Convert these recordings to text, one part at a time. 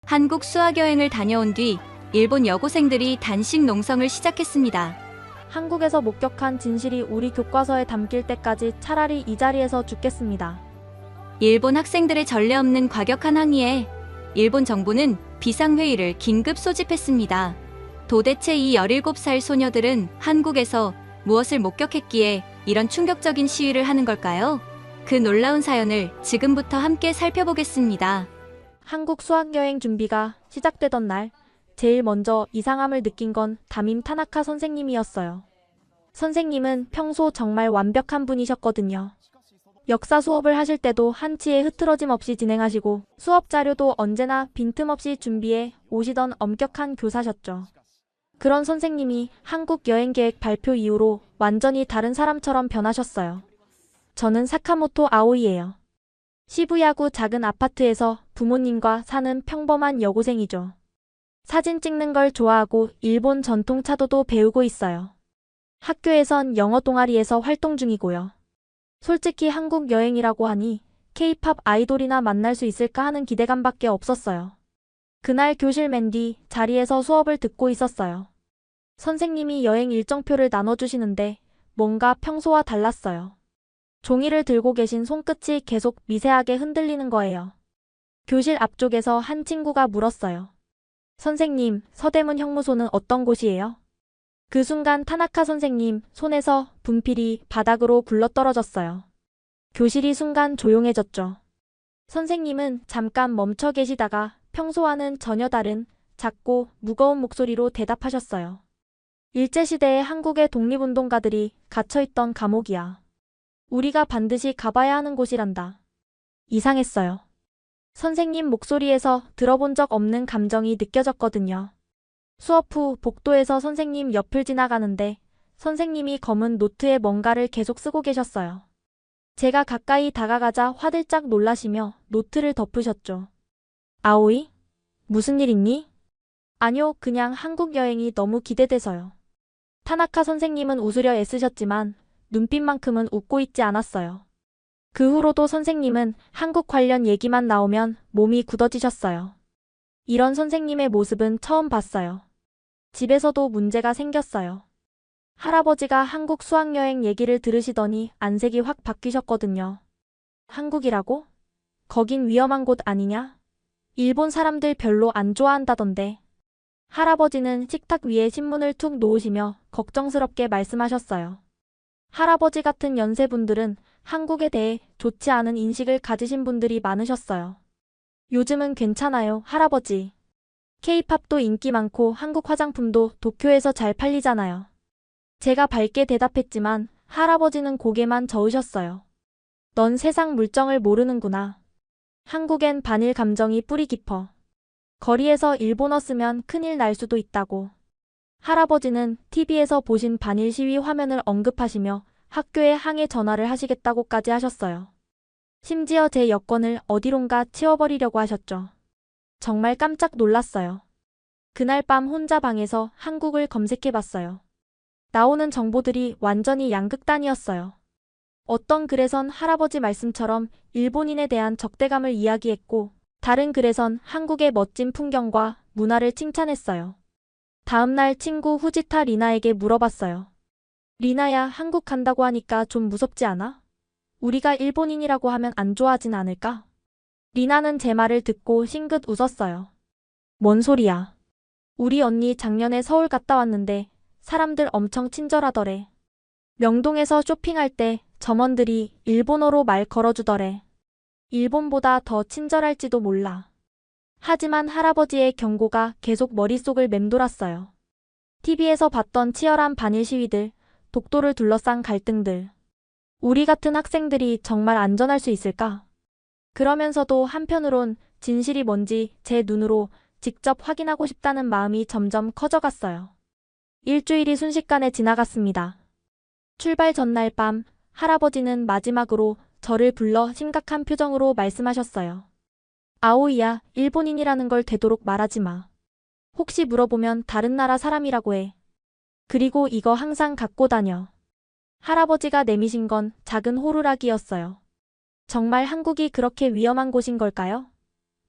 한국 수학여행을 다녀온 뒤 일본 여고생들이 단식 농성을 시작했습니다. 한국에서 목격한 진실이 우리 교과서에 담길 때까지 차라리 이 자리에서 죽겠습니다. 일본 학생들의 전례 없는 과격한 항의에 일본 정부는 비상회의를 긴급 소집했습니다. 도대체 이 17살 소녀들은 한국에서 무엇을 목격했기에 이런 충격적인 시위를 하는 걸까요? 그 놀라운 사연을 지금부터 함께 살펴보겠습니다. 한국 수학여행 준비가 시작되던 날, 제일 먼저 이상함을 느낀 건 담임 타나카 선생님이었어요. 선생님은 평소 정말 완벽한 분이셨거든요. 역사 수업을 하실 때도 한치의 흐트러짐 없이 진행하시고 수업 자료도 언제나 빈틈없이 준비해 오시던 엄격한 교사셨죠. 그런 선생님이 한국 여행 계획 발표 이후로 완전히 다른 사람처럼 변하셨어요. 저는 사카모토 아오이예요. 시부야구 작은 아파트에서 부모님과 사는 평범한 여고생이죠. 사진 찍는 걸 좋아하고 일본 전통 차도도 배우고 있어요. 학교에선 영어 동아리에서 활동 중이고요. 솔직히 한국 여행이라고 하니 K-팝 아이돌이나 만날 수 있을까 하는 기대감밖에 없었어요. 그날 교실 맨 뒤 자리에서 수업을 듣고 있었어요. 선생님이 여행 일정표를 나눠주시는데 뭔가 평소와 달랐어요. 종이를 들고 계신 손끝이 계속 미세하게 흔들리는 거예요. 교실 앞쪽에서 한 친구가 물었어요. 선생님, 서대문 형무소는 어떤 곳이에요? 그 순간 타나카 선생님 손에서 분필이 바닥으로 굴러떨어졌어요. 교실이 순간 조용해졌죠. 선생님은 잠깐 멈춰 계시다가 평소와는 전혀 다른 작고 무거운 목소리로 대답하셨어요. 일제시대의 한국의 독립운동가들이 갇혀있던 감옥이야. 우리가 반드시 가봐야 하는 곳이란다. 이상했어요. 선생님 목소리에서 들어본 적 없는 감정이 느껴졌거든요. 수업 후 복도에서 선생님 옆을 지나가는데 선생님이 검은 노트에 뭔가를 계속 쓰고 계셨어요. 제가 가까이 다가가자 화들짝 놀라시며 노트를 덮으셨죠. 아오이? 무슨 일 있니? 아니요, 그냥 한국 여행이 너무 기대돼서요. 타나카 선생님은 웃으려 애쓰셨지만 눈빛만큼은 웃고 있지 않았어요. 그 후로도 선생님은 한국 관련 얘기만 나오면 몸이 굳어지셨어요. 이런 선생님의 모습은 처음 봤어요. 집에서도 문제가 생겼어요. 할아버지가 한국 수학여행 얘기를 들으시더니 안색이 확 바뀌셨거든요. 한국이라고? 거긴 위험한 곳 아니냐? 일본 사람들 별로 안 좋아한다던데. 할아버지는 식탁 위에 신문을 툭 놓으시며 걱정스럽게 말씀하셨어요. 할아버지 같은 연세분들은 한국에 대해 좋지 않은 인식을 가지신 분들이 많으셨어요. 요즘은 괜찮아요, 할아버지. K-팝도 인기 많고 한국 화장품도 도쿄에서 잘 팔리잖아요. 제가 밝게 대답했지만 할아버지는 고개만 저으셨어요. 넌 세상 물정을 모르는구나. 한국엔 반일 감정이 뿌리 깊어. 거리에서 일본어 쓰면 큰일 날 수도 있다고. 할아버지는 TV에서 보신 반일 시위 화면을 언급하시며 학교에 항의 전화를 하시겠다고까지 하셨어요. 심지어 제 여권을 어디론가 치워버리려고 하셨죠. 정말 깜짝 놀랐어요. 그날 밤 혼자 방에서 한국을 검색해봤어요. 나오는 정보들이 완전히 양극단이었어요. 어떤 글에선 할아버지 말씀처럼 일본인에 대한 적대감을 이야기했고 다른 글에선 한국의 멋진 풍경과 문화를 칭찬했어요. 다음날 친구 후지타 리나에게 물어봤어요. 리나야, 한국 간다고 하니까 좀 무섭지 않아? 우리가 일본인이라고 하면 안 좋아하진 않을까? 리나는 제 말을 듣고 싱긋 웃었어요. 뭔 소리야? 우리 언니 작년에 서울 갔다 왔는데 사람들 엄청 친절하더래. 명동에서 쇼핑할 때 점원들이 일본어로 말 걸어주더래. 일본보다 더 친절할지도 몰라. 하지만 할아버지의 경고가 계속 머릿속을 맴돌았어요. TV에서 봤던 치열한 반일 시위들, 독도를 둘러싼 갈등들. 우리 같은 학생들이 정말 안전할 수 있을까? 그러면서도 한편으론 진실이 뭔지 제 눈으로 직접 확인하고 싶다는 마음이 점점 커져갔어요. 일주일이 순식간에 지나갔습니다. 출발 전날 밤, 할아버지는 마지막으로 저를 불러 심각한 표정으로 말씀하셨어요. 아오이야, 일본인이라는 걸 되도록 말하지 마. 혹시 물어보면 다른 나라 사람이라고 해. 그리고 이거 항상 갖고 다녀. 할아버지가 내미신 건 작은 호루라기였어요. 정말 한국이 그렇게 위험한 곳인 걸까요?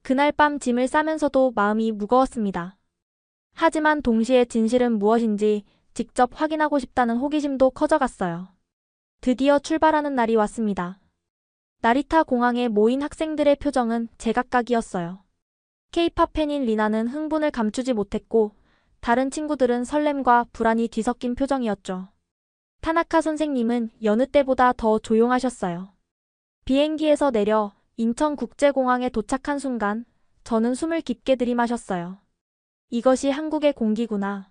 그날 밤 짐을 싸면서도 마음이 무거웠습니다. 하지만 동시에 진실은 무엇인지 직접 확인하고 싶다는 호기심도 커져갔어요. 드디어 출발하는 날이 왔습니다. 나리타 공항에 모인 학생들의 표정은 제각각이었어요. K-팝 팬인 리나는 흥분을 감추지 못했고 다른 친구들은 설렘과 불안이 뒤섞인 표정이었죠. 타나카 선생님은 여느 때보다 더 조용하셨어요. 비행기에서 내려 인천국제공항에 도착한 순간 저는 숨을 깊게 들이마셨어요. 이것이 한국의 공기구나.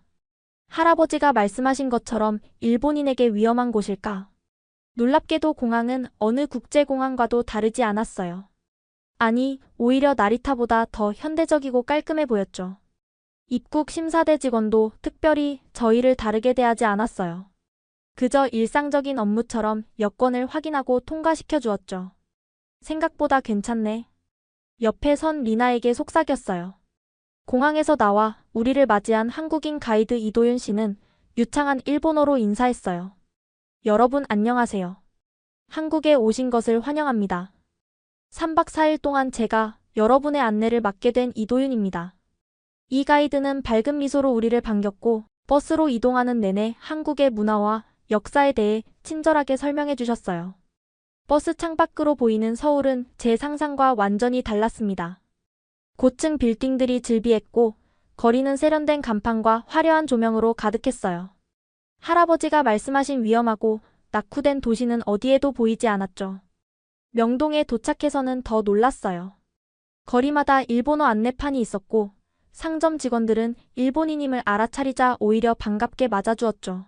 할아버지가 말씀하신 것처럼 일본인에게 위험한 곳일까? 놀랍게도 공항은 어느 국제공항과도 다르지 않았어요. 아니, 오히려 나리타보다 더 현대적이고 깔끔해 보였죠. 입국 심사대 직원도 특별히 저희를 다르게 대하지 않았어요. 그저 일상적인 업무처럼 여권을 확인하고 통과시켜 주었죠. 생각보다 괜찮네. 옆에 선 리나에게 속삭였어요. 공항에서 나와 우리를 맞이한 한국인 가이드 이도윤 씨는 유창한 일본어로 인사했어요. 여러분 안녕하세요. 한국에 오신 것을 환영합니다. 3박 4일 동안 제가 여러분의 안내를 맡게 된 이도윤입니다. 이 가이드는 밝은 미소로 우리를 반겼고 버스로 이동하는 내내 한국의 문화와 역사에 대해 친절하게 설명해 주셨어요. 버스 창밖으로 보이는 서울은 제 상상과 완전히 달랐습니다. 고층 빌딩들이 즐비했고 거리는 세련된 간판과 화려한 조명으로 가득했어요. 할아버지가 말씀하신 위험하고 낙후된 도시는 어디에도 보이지 않았죠. 명동에 도착해서는 더 놀랐어요. 거리마다 일본어 안내판이 있었고 상점 직원들은 일본인임을 알아차리자 오히려 반갑게 맞아주었죠.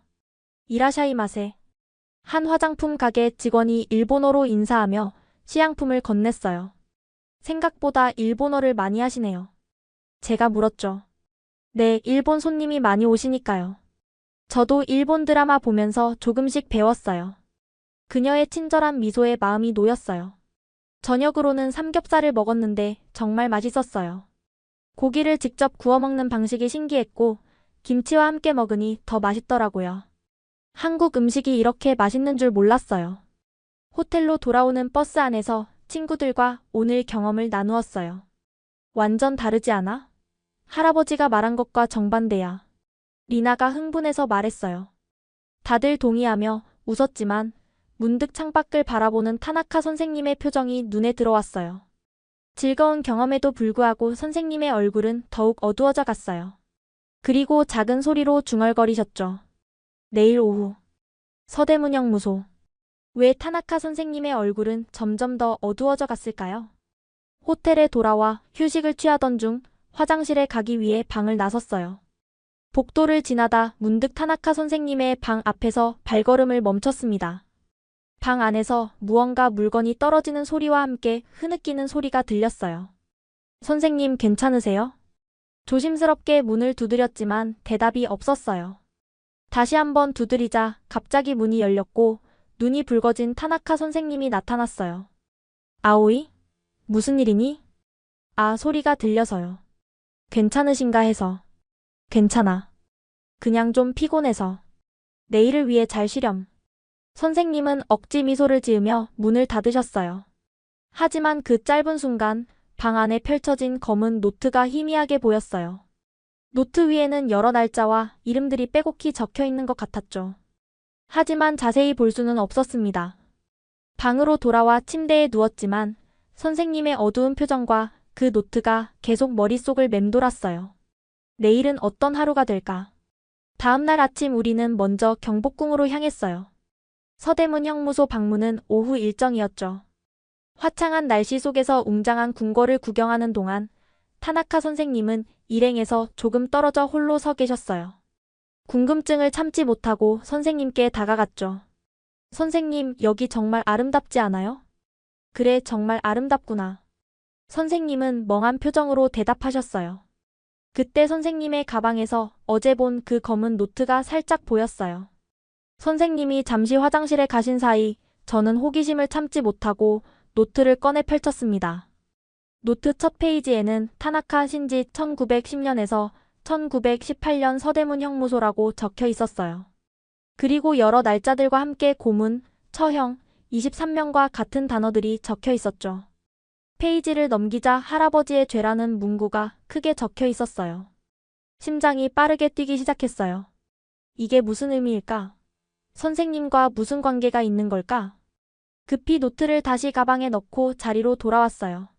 이라샤이마세. 한 화장품 가게 직원이 일본어로 인사하며 시향품을 건넸어요. 생각보다 일본어를 많이 하시네요. 제가 물었죠. 네, 일본 손님이 많이 오시니까요. 저도 일본 드라마 보면서 조금씩 배웠어요. 그녀의 친절한 미소에 마음이 놓였어요. 저녁으로는 삼겹살을 먹었는데 정말 맛있었어요. 고기를 직접 구워 먹는 방식이 신기했고 김치와 함께 먹으니 더 맛있더라고요. 한국 음식이 이렇게 맛있는 줄 몰랐어요. 호텔로 돌아오는 버스 안에서 친구들과 오늘 경험을 나누었어요. 완전 다르지 않아? 할아버지가 말한 것과 정반대야. 리나가 흥분해서 말했어요. 다들 동의하며 웃었지만 문득 창밖을 바라보는 타나카 선생님의 표정이 눈에 들어왔어요. 즐거운 경험에도 불구하고 선생님의 얼굴은 더욱 어두워져 갔어요. 그리고 작은 소리로 중얼거리셨죠. 내일 오후. 서대문형 무소. 왜 타나카 선생님의 얼굴은 점점 더 어두워져 갔을까요? 호텔에 돌아와 휴식을 취하던 중 화장실에 가기 위해 방을 나섰어요. 복도를 지나다 문득 타나카 선생님의 방 앞에서 발걸음을 멈췄습니다. 방 안에서 무언가 물건이 떨어지는 소리와 함께 흐느끼는 소리가 들렸어요. 선생님 괜찮으세요? 조심스럽게 문을 두드렸지만 대답이 없었어요. 다시 한번 두드리자 갑자기 문이 열렸고 눈이 붉어진 타나카 선생님이 나타났어요. 아오이? 무슨 일이니? 아, 소리가 들려서요. 괜찮으신가 해서. 괜찮아. 그냥 좀 피곤해서. 내일을 위해 잘 쉬렴. 선생님은 억지 미소를 지으며 문을 닫으셨어요. 하지만 그 짧은 순간 방 안에 펼쳐진 검은 노트가 희미하게 보였어요. 노트 위에는 여러 날짜와 이름들이 빼곡히 적혀 있는 것 같았죠. 하지만 자세히 볼 수는 없었습니다. 방으로 돌아와 침대에 누웠지만 선생님의 어두운 표정과 그 노트가 계속 머릿속을 맴돌았어요. 내일은 어떤 하루가 될까? 다음 날 아침 우리는 먼저 경복궁으로 향했어요. 서대문 형무소 방문은 오후 일정이었죠. 화창한 날씨 속에서 웅장한 궁궐을 구경하는 동안 타나카 선생님은 일행에서 조금 떨어져 홀로 서 계셨어요. 궁금증을 참지 못하고 선생님께 다가갔죠. 선생님, 여기 정말 아름답지 않아요? 그래, 정말 아름답구나. 선생님은 멍한 표정으로 대답하셨어요. 그때 선생님의 가방에서 어제 본 그 검은 노트가 살짝 보였어요. 선생님이 잠시 화장실에 가신 사이 저는 호기심을 참지 못하고 노트를 꺼내 펼쳤습니다. 노트 첫 페이지에는 타나카 신지 1910년에서 1918년 서대문 형무소라고 적혀 있었어요. 그리고 여러 날짜들과 함께 고문, 처형, 23명과 같은 단어들이 적혀 있었죠. 페이지를 넘기자 할아버지의 죄라는 문구가 크게 적혀 있었어요. 심장이 빠르게 뛰기 시작했어요. 이게 무슨 의미일까? 선생님과 무슨 관계가 있는 걸까? 급히 노트를 다시 가방에 넣고 자리로 돌아왔어요.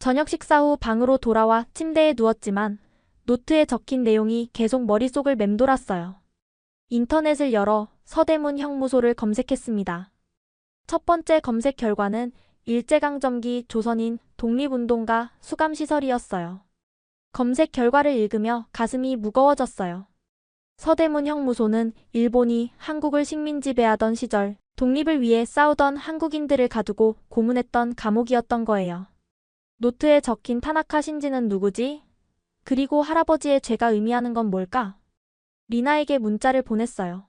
저녁 식사 후 방으로 돌아와 침대에 누웠지만 노트에 적힌 내용이 계속 머릿속을 맴돌았어요. 인터넷을 열어 서대문 형무소를 검색했습니다. 첫 번째 검색 결과는 일제강점기 조선인 독립운동가 수감시설이었어요. 검색 결과를 읽으며 가슴이 무거워졌어요. 서대문 형무소는 일본이 한국을 식민지배하던 시절 독립을 위해 싸우던 한국인들을 가두고 고문했던 감옥이었던 거예요. 노트에 적힌 타나카 신지는 누구지? 그리고 할아버지의 죄가 의미하는 건 뭘까? 리나에게 문자를 보냈어요.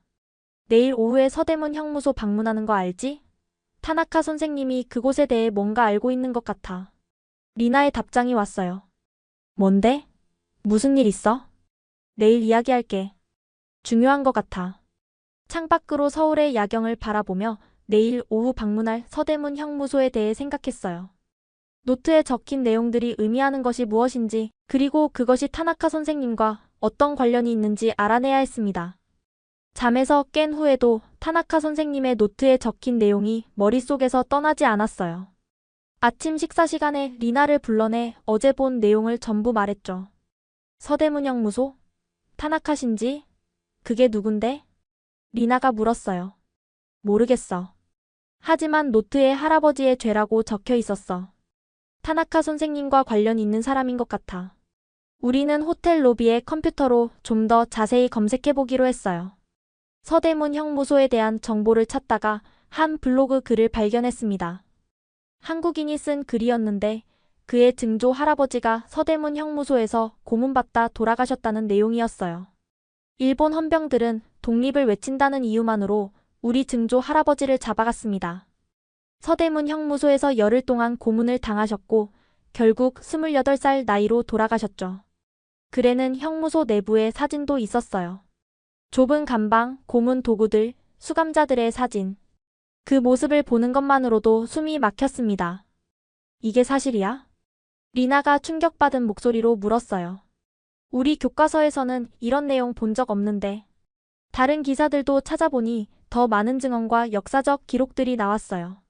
내일 오후에 서대문 형무소 방문하는 거 알지? 타나카 선생님이 그곳에 대해 뭔가 알고 있는 것 같아. 리나의 답장이 왔어요. 뭔데? 무슨 일 있어? 내일 이야기할게. 중요한 것 같아. 창밖으로 서울의 야경을 바라보며 내일 오후 방문할 서대문 형무소에 대해 생각했어요. 노트에 적힌 내용들이 의미하는 것이 무엇인지, 그리고 그것이 타나카 선생님과 어떤 관련이 있는지 알아내야 했습니다. 잠에서 깬 후에도 타나카 선생님의 노트에 적힌 내용이 머릿속에서 떠나지 않았어요. 아침 식사 시간에 리나를 불러내 어제 본 내용을 전부 말했죠. 서대문 형무소? 타나카 신지? 그게 누군데? 리나가 물었어요. 모르겠어. 하지만 노트에 할아버지의 죄라고 적혀 있었어. 타나카 선생님과 관련 있는 사람인 것 같아. 우리는 호텔 로비의 컴퓨터로 좀 더 자세히 검색해보기로 했어요. 서대문 형무소에 대한 정보를 찾다가 한 블로그 글을 발견했습니다. 한국인이 쓴 글이었는데 그의 증조 할아버지가 서대문 형무소에서 고문받다 돌아가셨다는 내용이었어요. 일본 헌병들은 독립을 외친다는 이유만으로 우리 증조 할아버지를 잡아갔습니다. 서대문 형무소에서 열흘 동안 고문을 당하셨고 결국 28살 나이로 돌아가셨죠. 글에는 형무소 내부에 사진도 있었어요. 좁은 감방, 고문 도구들, 수감자들의 사진. 그 모습을 보는 것만으로도 숨이 막혔습니다. 이게 사실이야? 리나가 충격받은 목소리로 물었어요. 우리 교과서에서는 이런 내용 본 적 없는데. 다른 기사들도 찾아보니 더 많은 증언과 역사적 기록들이 나왔어요.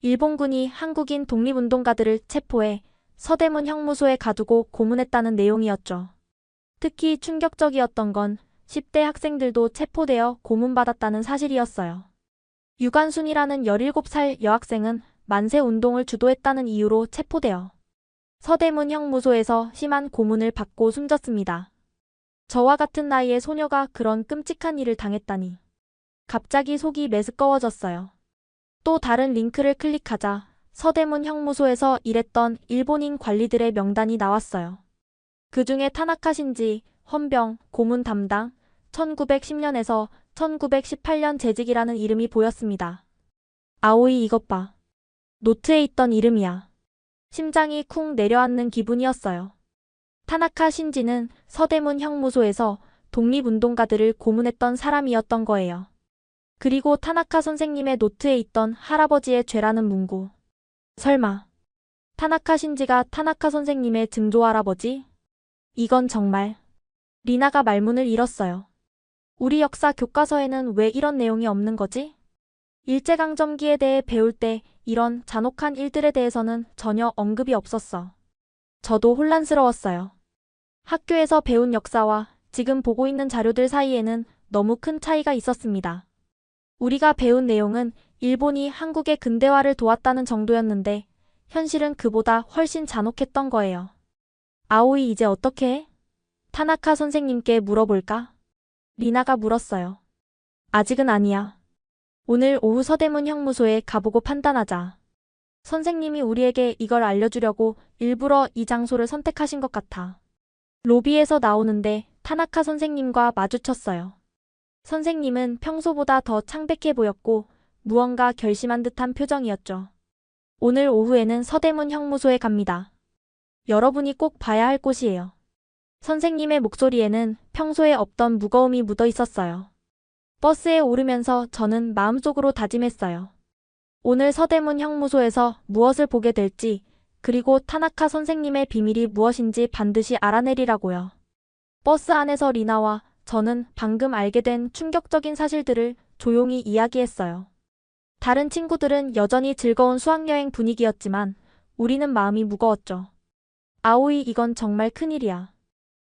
일본군이 한국인 독립운동가들을 체포해 서대문 형무소에 가두고 고문했다는 내용이었죠. 특히 충격적이었던 건 10대 학생들도 체포되어 고문받았다는 사실이었어요. 유관순이라는 17살 여학생은 만세운동을 주도했다는 이유로 체포되어 서대문 형무소에서 심한 고문을 받고 숨졌습니다. 저와 같은 나이의 소녀가 그런 끔찍한 일을 당했다니. 갑자기 속이 메스꺼워졌어요. 또 다른 링크를 클릭하자 서대문 형무소에서 일했던 일본인 관리들의 명단이 나왔어요. 그 중에 타나카 신지, 헌병, 고문 담당, 1910년에서 1918년 재직이라는 이름이 보였습니다. 아오이 이것 봐. 노트에 있던 이름이야. 심장이 쿵 내려앉는 기분이었어요. 타나카 신지는 서대문 형무소에서 독립운동가들을 고문했던 사람이었던 거예요. 그리고 타나카 선생님의 노트에 있던 할아버지의 죄라는 문구. 설마 타나카 신지가 타나카 선생님의 증조 할아버지? 이건 정말. 리나가 말문을 잃었어요. 우리 역사 교과서에는 왜 이런 내용이 없는 거지? 일제강점기에 대해 배울 때 이런 잔혹한 일들에 대해서는 전혀 언급이 없었어. 저도 혼란스러웠어요. 학교에서 배운 역사와 지금 보고 있는 자료들 사이에는 너무 큰 차이가 있었습니다. 우리가 배운 내용은 일본이 한국의 근대화를 도왔다는 정도였는데 현실은 그보다 훨씬 잔혹했던 거예요. 아오이 이제 어떻게 해? 타나카 선생님께 물어볼까? 리나가 물었어요. 아직은 아니야. 오늘 오후 서대문 형무소에 가보고 판단하자. 선생님이 우리에게 이걸 알려주려고 일부러 이 장소를 선택하신 것 같아. 로비에서 나오는데 타나카 선생님과 마주쳤어요. 선생님은 평소보다 더 창백해 보였고 무언가 결심한 듯한 표정이었죠. 오늘 오후에는 서대문 형무소에 갑니다. 여러분이 꼭 봐야 할 곳이에요. 선생님의 목소리에는 평소에 없던 무거움이 묻어 있었어요. 버스에 오르면서 저는 마음속으로 다짐했어요. 오늘 서대문 형무소에서 무엇을 보게 될지 그리고 타나카 선생님의 비밀이 무엇인지 반드시 알아내리라고요. 버스 안에서 리나와 저는 방금 알게 된 충격적인 사실들을 조용히 이야기했어요. 다른 친구들은 여전히 즐거운 수학여행 분위기였지만 우리는 마음이 무거웠죠. 아오이, 이건 정말 큰일이야.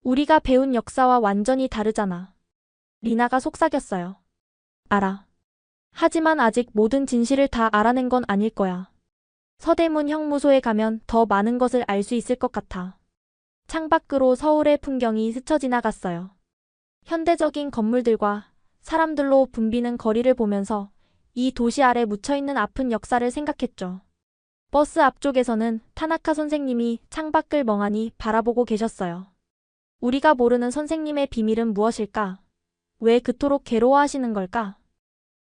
우리가 배운 역사와 완전히 다르잖아. 리나가 속삭였어요. 알아. 하지만 아직 모든 진실을 다 알아낸 건 아닐 거야. 서대문 형무소에 가면 더 많은 것을 알 수 있을 것 같아. 창밖으로 서울의 풍경이 스쳐 지나갔어요. 현대적인 건물들과 사람들로 붐비는 거리를 보면서 이 도시 아래 묻혀있는 아픈 역사를 생각했죠. 버스 앞쪽에서는 타나카 선생님이 창밖을 멍하니 바라보고 계셨어요. 우리가 모르는 선생님의 비밀은 무엇일까? 왜 그토록 괴로워하시는 걸까?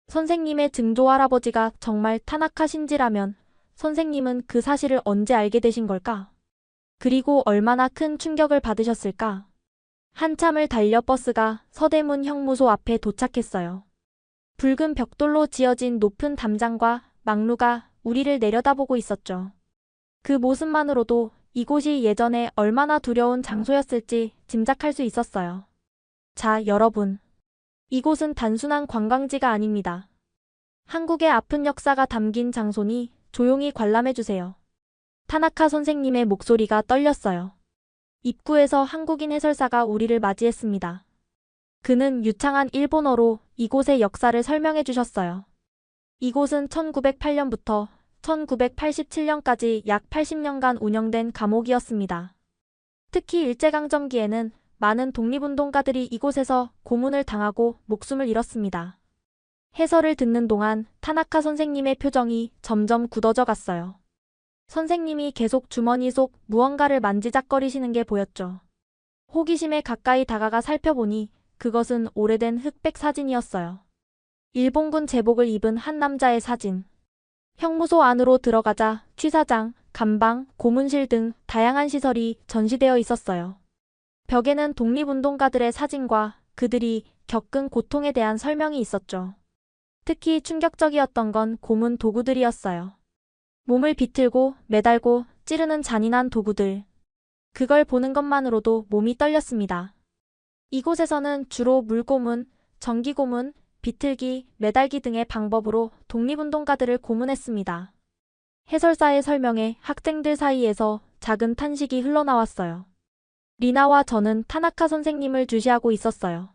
선생님의 증조 할아버지가 정말 타나카 신지라면 선생님은 그 사실을 언제 알게 되신 걸까? 그리고 얼마나 큰 충격을 받으셨을까? 한참을 달려 버스가 서대문 형무소 앞에 도착했어요. 붉은 벽돌로 지어진 높은 담장과 막루가 우리를 내려다보고 있었죠. 그 모습만으로도 이곳이 예전에 얼마나 두려운 장소였을지 짐작할 수 있었어요. 자, 여러분. 이곳은 단순한 관광지가 아닙니다. 한국의 아픈 역사가 담긴 장소니 조용히 관람해주세요. 타나카 선생님의 목소리가 떨렸어요. 입구에서 한국인 해설사가 우리를 맞이했습니다. 그는 유창한 일본어로 이곳의 역사를 설명해 주셨어요. 이곳은 1908년부터 1987년까지 약 80년간 운영된 감옥이었습니다. 특히 일제강점기에는 많은 독립운동가들이 이곳에서 고문을 당하고 목숨을 잃었습니다. 해설을 듣는 동안 타나카 선생님의 표정이 점점 굳어져 갔어요. 선생님이 계속 주머니 속 무언가를 만지작거리시는 게 보였죠. 호기심에 가까이 다가가 살펴보니 그것은 오래된 흑백 사진이었어요. 일본군 제복을 입은 한 남자의 사진. 형무소 안으로 들어가자 취사장, 감방, 고문실 등 다양한 시설이 전시되어 있었어요. 벽에는 독립운동가들의 사진과 그들이 겪은 고통에 대한 설명이 있었죠. 특히 충격적이었던 건 고문 도구들이었어요. 몸을 비틀고 매달고 찌르는 잔인한 도구들. 그걸 보는 것만으로도 몸이 떨렸습니다. 이곳에서는 주로 물고문, 전기고문, 비틀기, 매달기 등의 방법으로 독립운동가들을 고문했습니다. 해설사의 설명에 학생들 사이에서 작은 탄식이 흘러나왔어요. 리나와 저는 타나카 선생님을 주시하고 있었어요.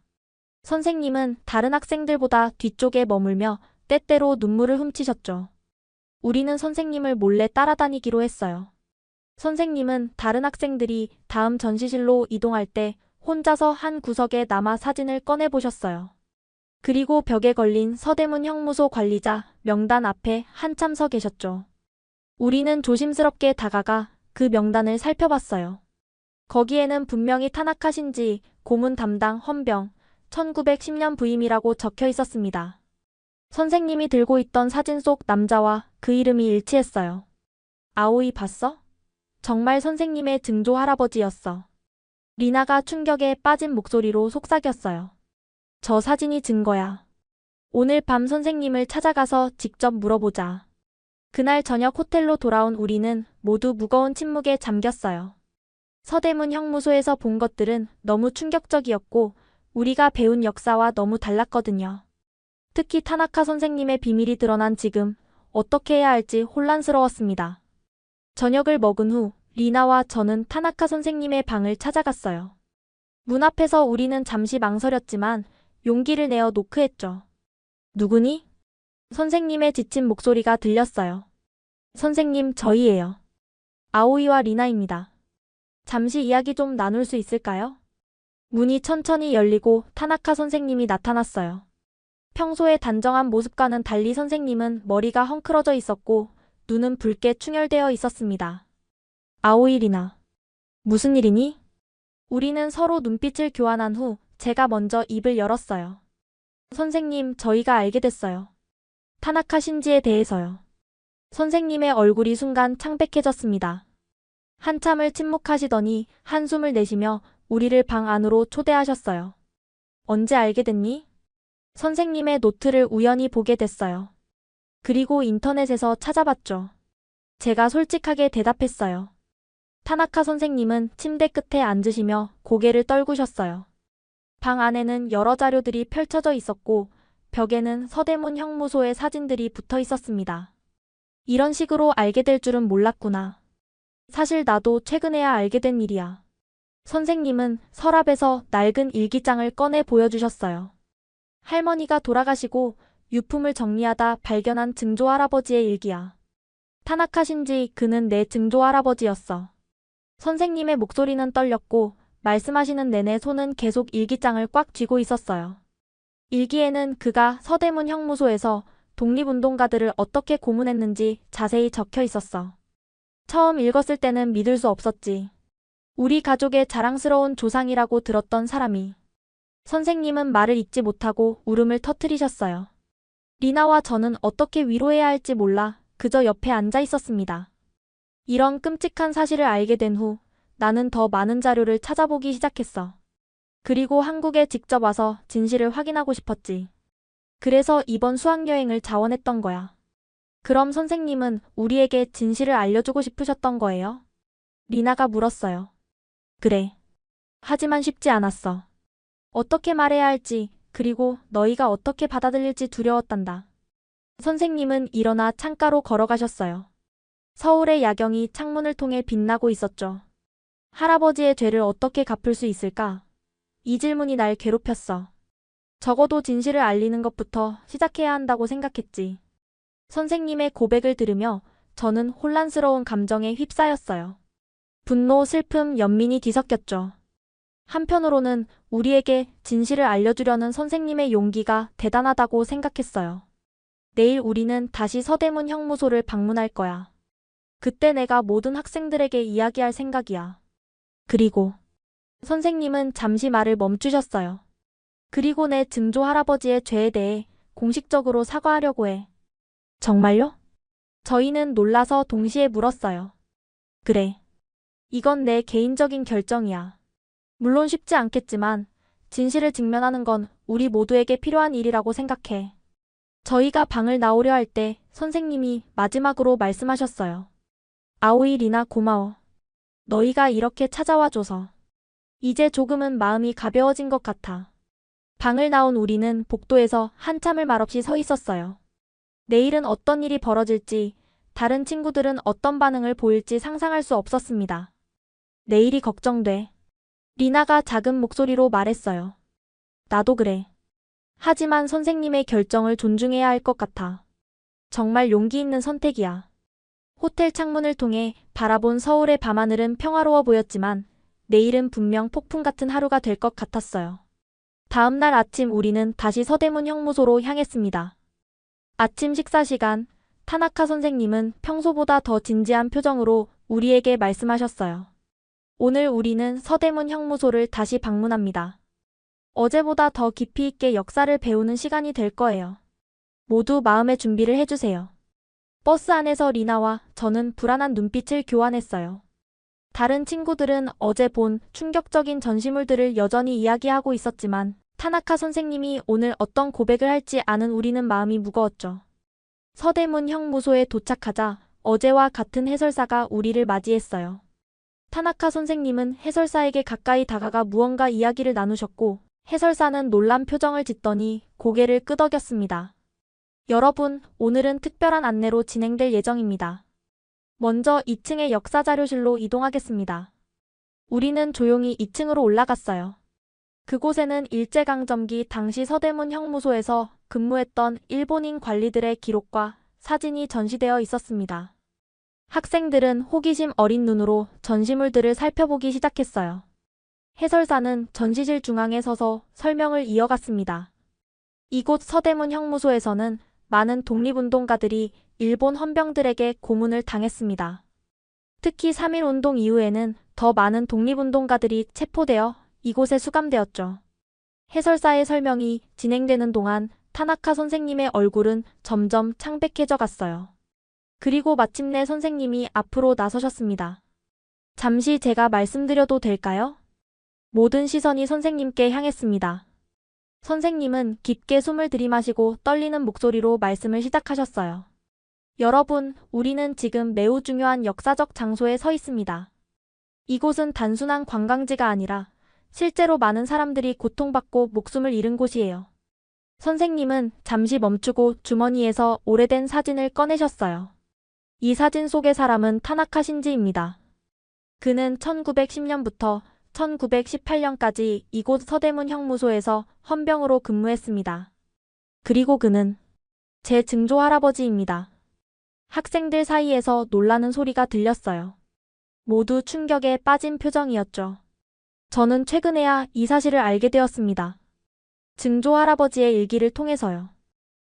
선생님은 다른 학생들보다 뒤쪽에 머물며 때때로 눈물을 훔치셨죠. 우리는 선생님을 몰래 따라다니기로 했어요. 선생님은 다른 학생들이 다음 전시실로 이동할 때 혼자서 한 구석에 남아 사진을 꺼내보셨어요. 그리고 벽에 걸린 서대문 형무소 관리자 명단 앞에 한참 서 계셨죠. 우리는 조심스럽게 다가가 그 명단을 살펴봤어요. 거기에는 분명히 타나카 신지, 고문 담당 헌병, 1910년 부임이라고 적혀 있었습니다. 선생님이 들고 있던 사진 속 남자와 그 이름이 일치했어요. 아오이, 봤어? 정말 선생님의 증조 할아버지였어. 리나가 충격에 빠진 목소리로 속삭였어요. 저 사진이 증거야. 오늘 밤 선생님을 찾아가서 직접 물어보자. 그날 저녁 호텔로 돌아온 우리는 모두 무거운 침묵에 잠겼어요. 서대문 형무소에서 본 것들은 너무 충격적이었고 우리가 배운 역사와 너무 달랐거든요. 특히 타나카 선생님의 비밀이 드러난 지금 어떻게 해야 할지 혼란스러웠습니다. 저녁을 먹은 후 리나와 저는 타나카 선생님의 방을 찾아갔어요. 문 앞에서 우리는 잠시 망설였지만 용기를 내어 노크했죠. 누구니? 선생님의 지친 목소리가 들렸어요. 선생님, 저희예요. 아오이와 리나입니다. 잠시 이야기 좀 나눌 수 있을까요? 문이 천천히 열리고 타나카 선생님이 나타났어요. 평소의 단정한 모습과는 달리 선생님은 머리가 헝클어져 있었고 눈은 붉게 충혈되어 있었습니다. 아오이, 리나. 무슨 일이니? 우리는 서로 눈빛을 교환한 후 제가 먼저 입을 열었어요. 선생님, 저희가 알게 됐어요. 타나카 신지에 대해서요. 선생님의 얼굴이 순간 창백해졌습니다. 한참을 침묵하시더니 한숨을 내쉬며 우리를 방 안으로 초대하셨어요. 언제 알게 됐니? 선생님의 노트를 우연히 보게 됐어요. 그리고 인터넷에서 찾아봤죠. 제가 솔직하게 대답했어요. 타나카 선생님은 침대 끝에 앉으시며 고개를 떨구셨어요. 방 안에는 여러 자료들이 펼쳐져 있었고 벽에는 서대문 형무소의 사진들이 붙어 있었습니다. 이런 식으로 알게 될 줄은 몰랐구나. 사실 나도 최근에야 알게 된 일이야. 선생님은 서랍에서 낡은 일기장을 꺼내 보여주셨어요. 할머니가 돌아가시고 유품을 정리하다 발견한 증조할아버지의 일기야. 타나카 신지 그는 내 증조할아버지였어. 선생님의 목소리는 떨렸고 말씀하시는 내내 손은 계속 일기장을 꽉 쥐고 있었어요. 일기에는 그가 서대문 형무소에서 독립운동가들을 어떻게 고문했는지 자세히 적혀 있었어. 처음 읽었을 때는 믿을 수 없었지. 우리 가족의 자랑스러운 조상이라고 들었던 사람이. 선생님은 말을 잇지 못하고 울음을 터뜨리셨어요. 리나와 저는 어떻게 위로해야 할지 몰라 그저 옆에 앉아 있었습니다. 이런 끔찍한 사실을 알게 된 후 나는 더 많은 자료를 찾아보기 시작했어. 그리고 한국에 직접 와서 진실을 확인하고 싶었지. 그래서 이번 수학여행을 자원했던 거야. 그럼 선생님은 우리에게 진실을 알려주고 싶으셨던 거예요? 리나가 물었어요. 그래. 하지만 쉽지 않았어. 어떻게 말해야 할지, 그리고 너희가 어떻게 받아들일지 두려웠단다. 선생님은 일어나 창가로 걸어가셨어요. 서울의 야경이 창문을 통해 빛나고 있었죠. 할아버지의 죄를 어떻게 갚을 수 있을까? 이 질문이 날 괴롭혔어. 적어도 진실을 알리는 것부터 시작해야 한다고 생각했지. 선생님의 고백을 들으며 저는 혼란스러운 감정에 휩싸였어요. 분노, 슬픔, 연민이 뒤섞였죠. 한편으로는 우리에게 진실을 알려주려는 선생님의 용기가 대단하다고 생각했어요. 내일 우리는 다시 서대문 형무소를 방문할 거야. 그때 내가 모든 학생들에게 이야기할 생각이야. 그리고 선생님은 잠시 말을 멈추셨어요. 그리고 내 증조 할아버지의 죄에 대해 공식적으로 사과하려고 해. 정말요? 저희는 놀라서 동시에 물었어요. 그래. 이건 내 개인적인 결정이야. 물론 쉽지 않겠지만 진실을 직면하는 건 우리 모두에게 필요한 일이라고 생각해. 저희가 방을 나오려 할 때 선생님이 마지막으로 말씀하셨어요. 아오이 리나 고마워. 너희가 이렇게 찾아와줘서. 이제 조금은 마음이 가벼워진 것 같아. 방을 나온 우리는 복도에서 한참을 말없이 서 있었어요. 내일은 어떤 일이 벌어질지, 다른 친구들은 어떤 반응을 보일지 상상할 수 없었습니다. 내일이 걱정돼. 리나가 작은 목소리로 말했어요. 나도 그래. 하지만 선생님의 결정을 존중해야 할 것 같아. 정말 용기 있는 선택이야. 호텔 창문을 통해 바라본 서울의 밤하늘은 평화로워 보였지만 내일은 분명 폭풍 같은 하루가 될 것 같았어요. 다음 날 아침 우리는 다시 서대문 형무소로 향했습니다. 아침 식사 시간, 타나카 선생님은 평소보다 더 진지한 표정으로 우리에게 말씀하셨어요. 오늘 우리는 서대문 형무소를 다시 방문합니다. 어제보다 더 깊이 있게 역사를 배우는 시간이 될 거예요. 모두 마음의 준비를 해주세요. 버스 안에서 리나와 저는 불안한 눈빛을 교환했어요. 다른 친구들은 어제 본 충격적인 전시물들을 여전히 이야기하고 있었지만 타나카 선생님이 오늘 어떤 고백을 할지 아는 우리는 마음이 무거웠죠. 서대문 형무소에 도착하자 어제와 같은 해설사가 우리를 맞이했어요. 타나카 선생님은 해설사에게 가까이 다가가 무언가 이야기를 나누셨고 해설사는 놀란 표정을 짓더니 고개를 끄덕였습니다. 여러분, 오늘은 특별한 안내로 진행될 예정입니다. 먼저 2층의 역사자료실로 이동하겠습니다. 우리는 조용히 2층으로 올라갔어요. 그곳에는 일제강점기 당시 서대문 형무소에서 근무했던 일본인 관리들의 기록과 사진이 전시되어 있었습니다. 학생들은 호기심 어린 눈으로 전시물들을 살펴보기 시작했어요. 해설사는 전시실 중앙에 서서 설명을 이어갔습니다. 이곳 서대문 형무소에서는 많은 독립운동가들이 일본 헌병들에게 고문을 당했습니다. 특히 3.1운동 이후에는 더 많은 독립운동가들이 체포되어 이곳에 수감되었죠. 해설사의 설명이 진행되는 동안 타나카 선생님의 얼굴은 점점 창백해져 갔어요. 그리고 마침내 선생님이 앞으로 나서셨습니다. 잠시 제가 말씀드려도 될까요? 모든 시선이 선생님께 향했습니다. 선생님은 깊게 숨을 들이마시고 떨리는 목소리로 말씀을 시작하셨어요. 여러분, 우리는 지금 매우 중요한 역사적 장소에 서 있습니다. 이곳은 단순한 관광지가 아니라 실제로 많은 사람들이 고통받고 목숨을 잃은 곳이에요. 선생님은 잠시 멈추고 주머니에서 오래된 사진을 꺼내셨어요. 이 사진 속의 사람은 타나카 신지입니다. 그는 1910년부터 1918년까지 이곳 서대문 형무소에서 헌병으로 근무했습니다. 그리고 그는 제 증조 할아버지입니다. 학생들 사이에서 놀라는 소리가 들렸어요. 모두 충격에 빠진 표정이었죠. 저는 최근에야 이 사실을 알게 되었습니다. 증조 할아버지의 일기를 통해서요.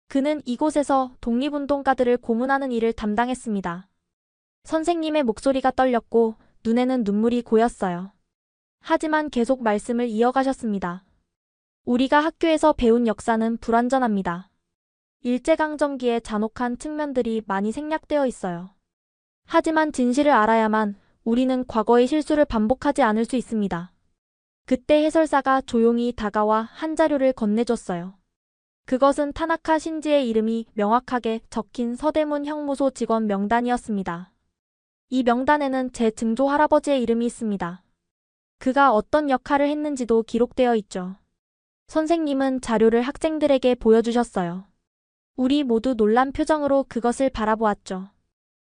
그는 이곳에서 독립운동가들을 고문하는 일을 담당했습니다. 선생님의 목소리가 떨렸고 눈에는 눈물이 고였어요. 하지만 계속 말씀을 이어가셨습니다. 우리가 학교에서 배운 역사는 불완전합니다. 일제강점기의 잔혹한 측면들이 많이 생략되어 있어요. 하지만 진실을 알아야만 우리는 과거의 실수를 반복하지 않을 수 있습니다. 그때 해설사가 조용히 다가와 한 자료를 건네줬어요. 그것은 타나카 신지의 이름이 명확하게 적힌 서대문 형무소 직원 명단이었습니다. 이 명단에는 제 증조 할아버지의 이름이 있습니다. 그가 어떤 역할을 했는지도 기록되어 있죠. 선생님은 자료를 학생들에게 보여주셨어요. 우리 모두 놀란 표정으로 그것을 바라보았죠.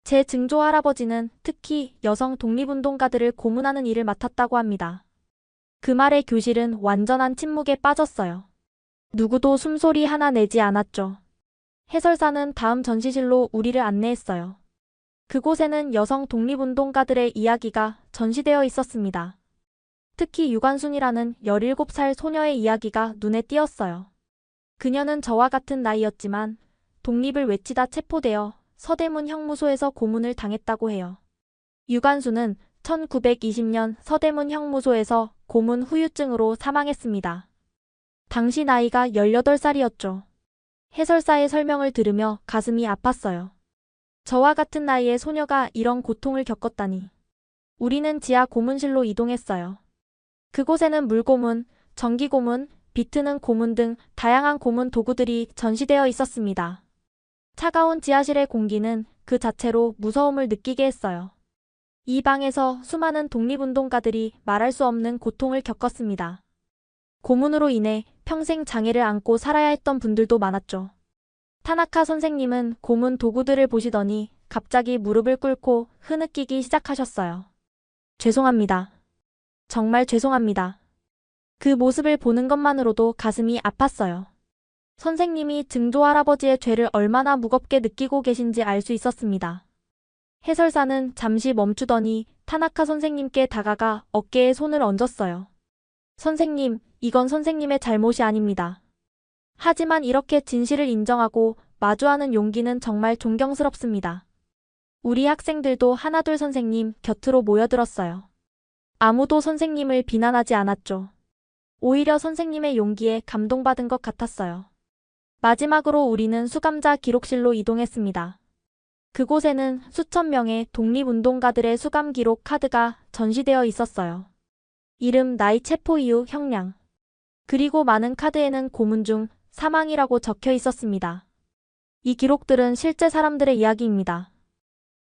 제 증조 할아버지는 특히 여성 독립운동가들을 고문하는 일을 맡았다고 합니다. 그 말에 교실은 완전한 침묵에 빠졌어요. 누구도 숨소리 하나 내지 않았죠. 해설사는 다음 전시실로 우리를 안내했어요. 그곳에는 여성 독립운동가들의 이야기가 전시되어 있었습니다. 특히 유관순이라는 17살 소녀의 이야기가 눈에 띄었어요. 그녀는 저와 같은 나이였지만 독립을 외치다 체포되어 서대문 형무소에서 고문을 당했다고 해요. 유관순은 1920년 서대문 형무소에서 고문 후유증으로 사망했습니다. 당시 나이가 18살이었죠. 해설사의 설명을 들으며 가슴이 아팠어요. 저와 같은 나이의 소녀가 이런 고통을 겪었다니. 우리는 지하 고문실로 이동했어요. 그곳에는 물고문, 전기고문, 비트는 고문 등 다양한 고문 도구들이 전시되어 있었습니다. 차가운 지하실의 공기는 그 자체로 무서움을 느끼게 했어요. 이 방에서 수많은 독립운동가들이 말할 수 없는 고통을 겪었습니다. 고문으로 인해 평생 장애를 안고 살아야 했던 분들도 많았죠. 타나카 선생님은 고문 도구들을 보시더니 갑자기 무릎을 꿇고 흐느끼기 시작하셨어요. 죄송합니다. 정말 죄송합니다. 그 모습을 보는 것만으로도 가슴이 아팠어요. 선생님이 증조 할아버지의 죄를 얼마나 무겁게 느끼고 계신지 알 수 있었습니다. 해설사는 잠시 멈추더니 타나카 선생님께 다가가 어깨에 손을 얹었어요. 선생님, 이건 선생님의 잘못이 아닙니다. 하지만 이렇게 진실을 인정하고 마주하는 용기는 정말 존경스럽습니다. 우리 학생들도 하나둘 선생님 곁으로 모여들었어요. 아무도 선생님을 비난하지 않았죠. 오히려 선생님의 용기에 감동받은 것 같았어요. 마지막으로 우리는 수감자 기록실로 이동했습니다. 그곳에는 수천 명의 독립운동가들의 수감 기록 카드가 전시되어 있었어요. 이름, 나이, 체포 이후, 형량. 그리고 많은 카드에는 고문 중 사망이라고 적혀 있었습니다. 이 기록들은 실제 사람들의 이야기입니다.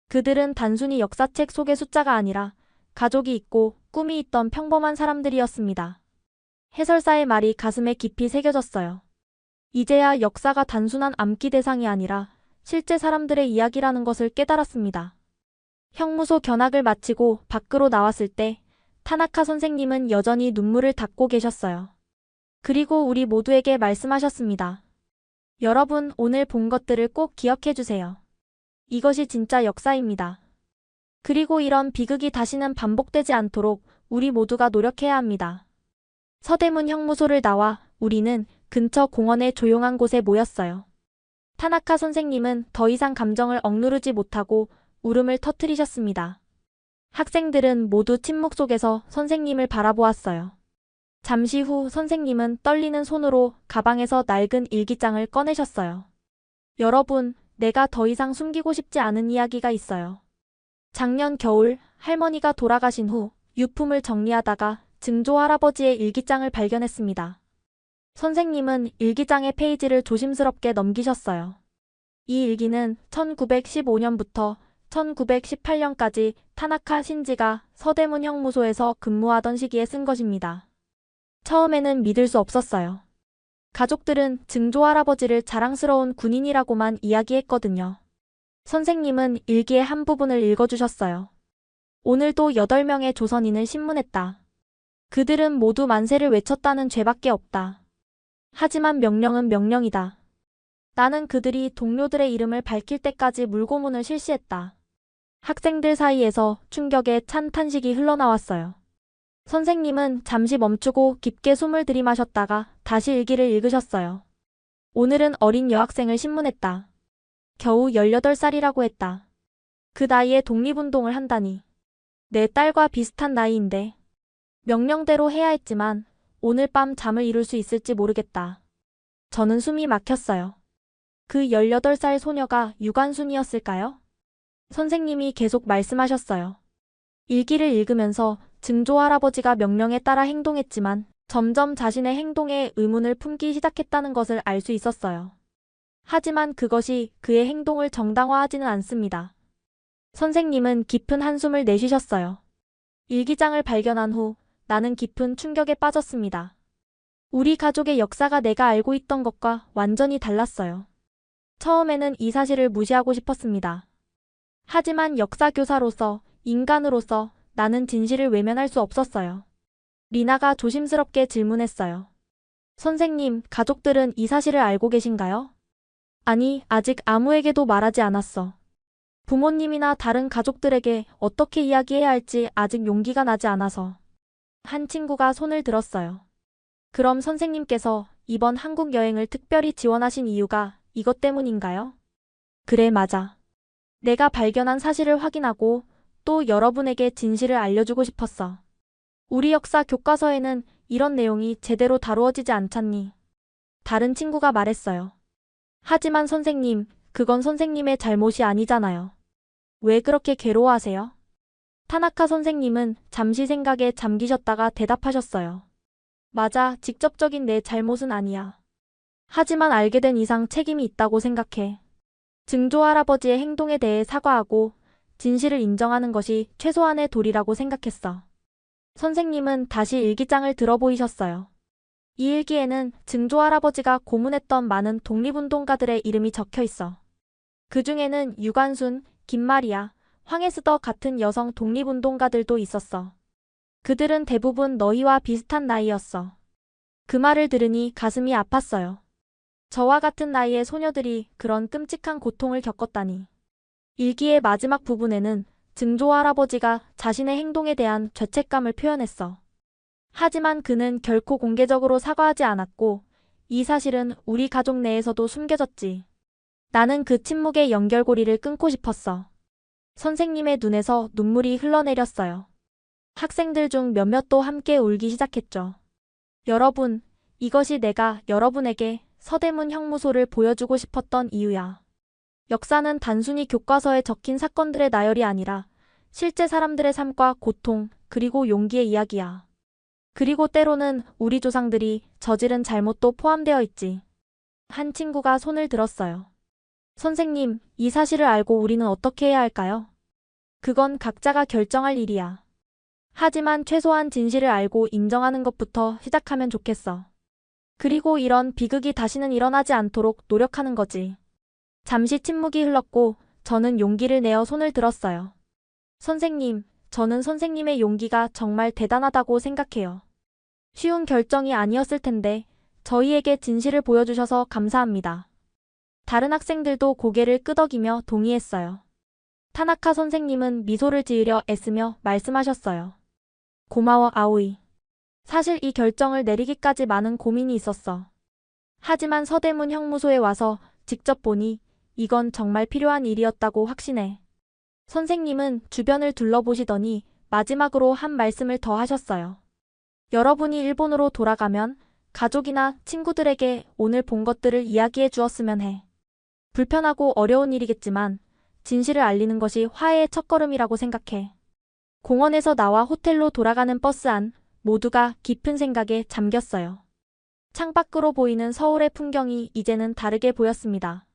그들은 단순히 역사책 속의 숫자가 아니라 가족이 있고 꿈이 있던 평범한 사람들이었습니다. 해설사의 말이 가슴에 깊이 새겨졌어요. 이제야 역사가 단순한 암기 대상이 아니라 실제 사람들의 이야기라는 것을 깨달았습니다. 형무소 견학을 마치고 밖으로 나왔을 때 타나카 선생님은 여전히 눈물을 닦고 계셨어요. 그리고 우리 모두에게 말씀하셨습니다. 여러분, 오늘 본 것들을 꼭 기억해 주세요. 이것이 진짜 역사입니다. 그리고 이런 비극이 다시는 반복되지 않도록 우리 모두가 노력해야 합니다. 서대문 형무소를 나와 우리는 근처 공원의 조용한 곳에 모였어요. 타나카 선생님은 더 이상 감정을 억누르지 못하고 울음을 터뜨리셨습니다. 학생들은 모두 침묵 속에서 선생님을 바라보았어요. 잠시 후 선생님은 떨리는 손으로 가방에서 낡은 일기장을 꺼내셨어요. 여러분, 내가 더 이상 숨기고 싶지 않은 이야기가 있어요. 작년 겨울 할머니가 돌아가신 후 유품을 정리하다가 증조 할아버지의 일기장을 발견했습니다. 선생님은 일기장의 페이지를 조심스럽게 넘기셨어요. 이 일기는 1915년부터 1918년까지 타나카 신지가 서대문 형무소에서 근무하던 시기에 쓴 것입니다. 처음에는 믿을 수 없었어요. 가족들은 증조 할아버지를 자랑스러운 군인이라고만 이야기했거든요. 선생님은 일기의 한 부분을 읽어주셨어요. 오늘도 8명의 조선인을 신문했다. 그들은 모두 만세를 외쳤다는 죄밖에 없다. 하지만 명령은 명령이다. 나는 그들이 동료들의 이름을 밝힐 때까지 물고문을 실시했다. 학생들 사이에서 충격에 찬 탄식이 흘러나왔어요. 선생님은 잠시 멈추고 깊게 숨을 들이마셨다가 다시 일기를 읽으셨어요. 오늘은 어린 여학생을 신문했다. 겨우 18살이라고 했다. 그 나이에 독립운동을 한다니. 내 딸과 비슷한 나이인데. 명령대로 해야 했지만 오늘 밤 잠을 이룰 수 있을지 모르겠다. 저는 숨이 막혔어요. 그 18살 소녀가 유관순이었을까요? 선생님이 계속 말씀하셨어요. 일기를 읽으면서 증조 할아버지가 명령에 따라 행동했지만 점점 자신의 행동에 의문을 품기 시작했다는 것을 알 수 있었어요. 하지만 그것이 그의 행동을 정당화하지는 않습니다. 선생님은 깊은 한숨을 내쉬셨어요. 일기장을 발견한 후 나는 깊은 충격에 빠졌습니다. 우리 가족의 역사가 내가 알고 있던 것과 완전히 달랐어요. 처음에는 이 사실을 무시하고 싶었습니다. 하지만 역사교사로서, 인간으로서 나는 진실을 외면할 수 없었어요. 리나가 조심스럽게 질문했어요. 선생님, 가족들은 이 사실을 알고 계신가요? 아니, 아직 아무에게도 말하지 않았어. 부모님이나 다른 가족들에게 어떻게 이야기해야 할지 아직 용기가 나지 않아서. 한 친구가 손을 들었어요. 그럼 선생님께서 이번 한국 여행을 특별히 지원하신 이유가 이것 때문인가요? 그래, 맞아. 내가 발견한 사실을 확인하고 또 여러분에게 진실을 알려주고 싶었어. 우리 역사 교과서에는 이런 내용이 제대로 다루어지지 않잖니. 다른 친구가 말했어요. 하지만 선생님, 그건 선생님의 잘못이 아니잖아요. 왜 그렇게 괴로워하세요? 타나카 선생님은 잠시 생각에 잠기셨다가 대답하셨어요. 맞아, 직접적인 내 잘못은 아니야. 하지만 알게 된 이상 책임이 있다고 생각해. 증조 할아버지의 행동에 대해 사과하고 진실을 인정하는 것이 최소한의 도리라고 생각했어. 선생님은 다시 일기장을 들어보이셨어요. 이 일기에는 증조 할아버지가 고문했던 많은 독립운동가들의 이름이 적혀 있어. 그 중에는 유관순, 김마리아, 황해스더 같은 여성 독립운동가들도 있었어. 그들은 대부분 너희와 비슷한 나이였어. 그 말을 들으니 가슴이 아팠어요. 저와 같은 나이의 소녀들이 그런 끔찍한 고통을 겪었다니. 일기의 마지막 부분에는 증조 할아버지가 자신의 행동에 대한 죄책감을 표현했어. 하지만 그는 결코 공개적으로 사과하지 않았고 이 사실은 우리 가족 내에서도 숨겨졌지. 나는 그 침묵의 연결고리를 끊고 싶었어. 선생님의 눈에서 눈물이 흘러내렸어요. 학생들 중 몇몇도 함께 울기 시작했죠. 여러분, 이것이 내가 여러분에게 서대문 형무소를 보여주고 싶었던 이유야. 역사는 단순히 교과서에 적힌 사건들의 나열이 아니라 실제 사람들의 삶과 고통, 그리고 용기의 이야기야. 그리고 때로는 우리 조상들이 저지른 잘못도 포함되어 있지. 한 친구가 손을 들었어요. 선생님, 이 사실을 알고 우리는 어떻게 해야 할까요? 그건 각자가 결정할 일이야. 하지만 최소한 진실을 알고 인정하는 것부터 시작하면 좋겠어. 그리고 이런 비극이 다시는 일어나지 않도록 노력하는 거지. 잠시 침묵이 흘렀고 저는 용기를 내어 손을 들었어요. 선생님, 저는 선생님의 용기가 정말 대단하다고 생각해요. 쉬운 결정이 아니었을 텐데 저희에게 진실을 보여주셔서 감사합니다. 다른 학생들도 고개를 끄덕이며 동의했어요. 타나카 선생님은 미소를 지으려 애쓰며 말씀하셨어요. 고마워, 아오이. 사실 이 결정을 내리기까지 많은 고민이 있었어. 하지만 서대문 형무소에 와서 직접 보니 이건 정말 필요한 일이었다고 확신해. 선생님은 주변을 둘러보시더니 마지막으로 한 말씀을 더 하셨어요. 여러분이 일본으로 돌아가면 가족이나 친구들에게 오늘 본 것들을 이야기해 주었으면 해. 불편하고 어려운 일이겠지만 진실을 알리는 것이 화해의 첫걸음이라고 생각해. 공원에서 나와 호텔로 돌아가는 버스 안 모두가 깊은 생각에 잠겼어요. 창밖으로 보이는 서울의 풍경이 이제는 다르게 보였습니다.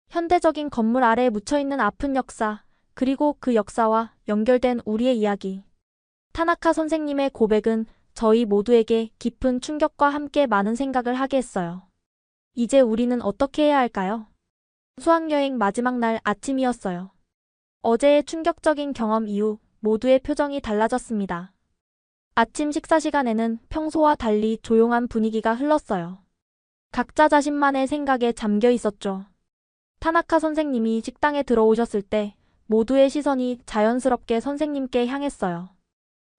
현대적인 건물 아래에 묻혀있는 아픈 역사, 그리고 그 역사와 연결된 우리의 이야기. 타나카 선생님의 고백은 저희 모두에게 깊은 충격과 함께 많은 생각을 하게 했어요. 이제 우리는 어떻게 해야 할까요? 수학여행 마지막 날 아침이었어요. 어제의 충격적인 경험 이후 모두의 표정이 달라졌습니다. 아침 식사 시간에는 평소와 달리 조용한 분위기가 흘렀어요. 각자 자신만의 생각에 잠겨 있었죠. 타나카 선생님이 식당에 들어오셨을 때 모두의 시선이 자연스럽게 선생님께 향했어요.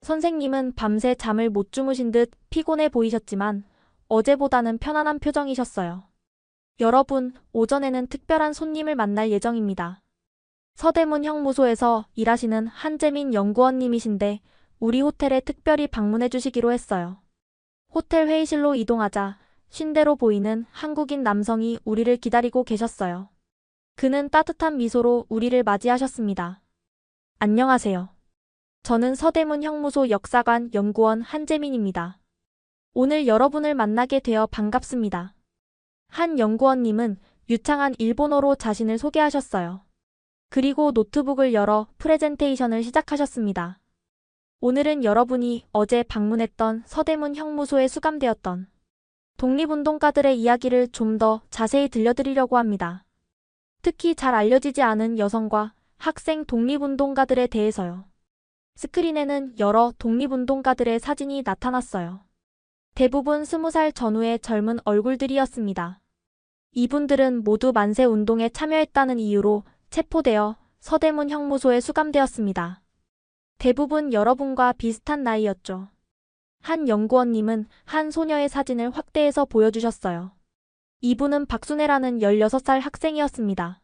선생님은 밤새 잠을 못 주무신 듯 피곤해 보이셨지만 어제보다는 편안한 표정이셨어요. 여러분, 오전에는 특별한 손님을 만날 예정입니다. 서대문 형무소에서 일하시는 한재민 연구원님이신데 우리 호텔에 특별히 방문해 주시기로 했어요. 호텔 회의실로 이동하자 쉰대로 보이는 한국인 남성이 우리를 기다리고 계셨어요. 그는 따뜻한 미소로 우리를 맞이하셨습니다. 안녕하세요. 저는 서대문 형무소 역사관 연구원 한재민입니다. 오늘 여러분을 만나게 되어 반갑습니다. 한 연구원님은 유창한 일본어로 자신을 소개하셨어요. 그리고 노트북을 열어 프레젠테이션을 시작하셨습니다. 오늘은 여러분이 어제 방문했던 서대문 형무소에 수감되었던 독립운동가들의 이야기를 좀 더 자세히 들려드리려고 합니다. 특히 잘 알려지지 않은 여성과 학생 독립운동가들에 대해서요. 스크린에는 여러 독립운동가들의 사진이 나타났어요. 대부분 20살 전후의 젊은 얼굴들이었습니다. 이분들은 모두 만세운동에 참여했다는 이유로 체포되어 서대문 형무소에 수감되었습니다. 대부분 여러분과 비슷한 나이였죠. 한 연구원님은 한 소녀의 사진을 확대해서 보여주셨어요. 이분은 박순애라는 16살 학생이었습니다.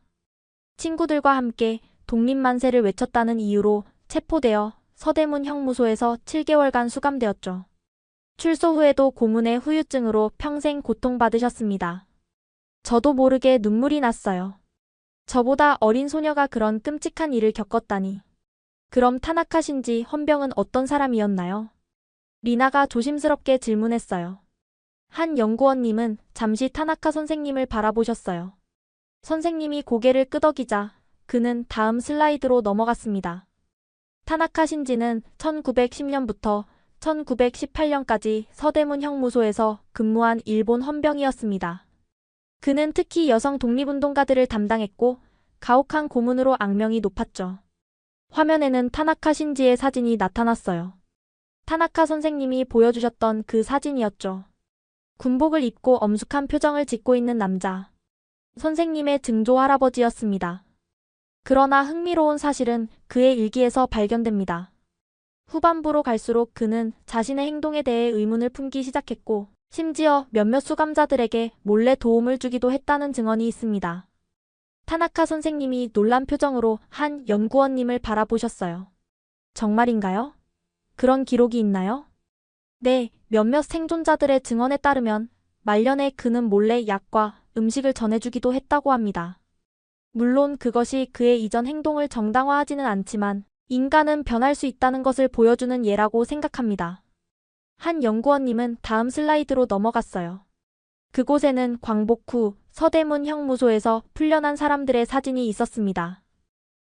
친구들과 함께 독립만세를 외쳤다는 이유로 체포되어 서대문 형무소에서 7개월간 수감되었죠. 출소 후에도 고문의 후유증으로 평생 고통받으셨습니다. 저도 모르게 눈물이 났어요. 저보다 어린 소녀가 그런 끔찍한 일을 겪었다니. 그럼 타나카 신지 헌병은 어떤 사람이었나요? 리나가 조심스럽게 질문했어요. 한 연구원님은 잠시 타나카 선생님을 바라보셨어요. 선생님이 고개를 끄덕이자 그는 다음 슬라이드로 넘어갔습니다. 타나카 신지는 1910년부터 1918년까지 서대문 형무소에서 근무한 일본 헌병이었습니다. 그는 특히 여성 독립운동가들을 담당했고 가혹한 고문으로 악명이 높았죠. 화면에는 타나카 신지의 사진이 나타났어요. 타나카 선생님이 보여주셨던 그 사진이었죠. 군복을 입고 엄숙한 표정을 짓고 있는 남자. 선생님의 증조 할아버지였습니다. 그러나 흥미로운 사실은 그의 일기에서 발견됩니다. 후반부로 갈수록 그는 자신의 행동에 대해 의문을 품기 시작했고 심지어 몇몇 수감자들에게 몰래 도움을 주기도 했다는 증언이 있습니다. 타나카 선생님이 놀란 표정으로 한 연구원님을 바라보셨어요. 정말인가요? 그런 기록이 있나요? 네, 몇몇 생존자들의 증언에 따르면 말년에 그는 몰래 약과 음식을 전해주기도 했다고 합니다. 물론 그것이 그의 이전 행동을 정당화하지는 않지만 인간은 변할 수 있다는 것을 보여주는 예라고 생각합니다. 한 연구원님은 다음 슬라이드로 넘어갔어요. 그곳에는 광복 후 서대문 형무소에서 풀려난 사람들의 사진이 있었습니다.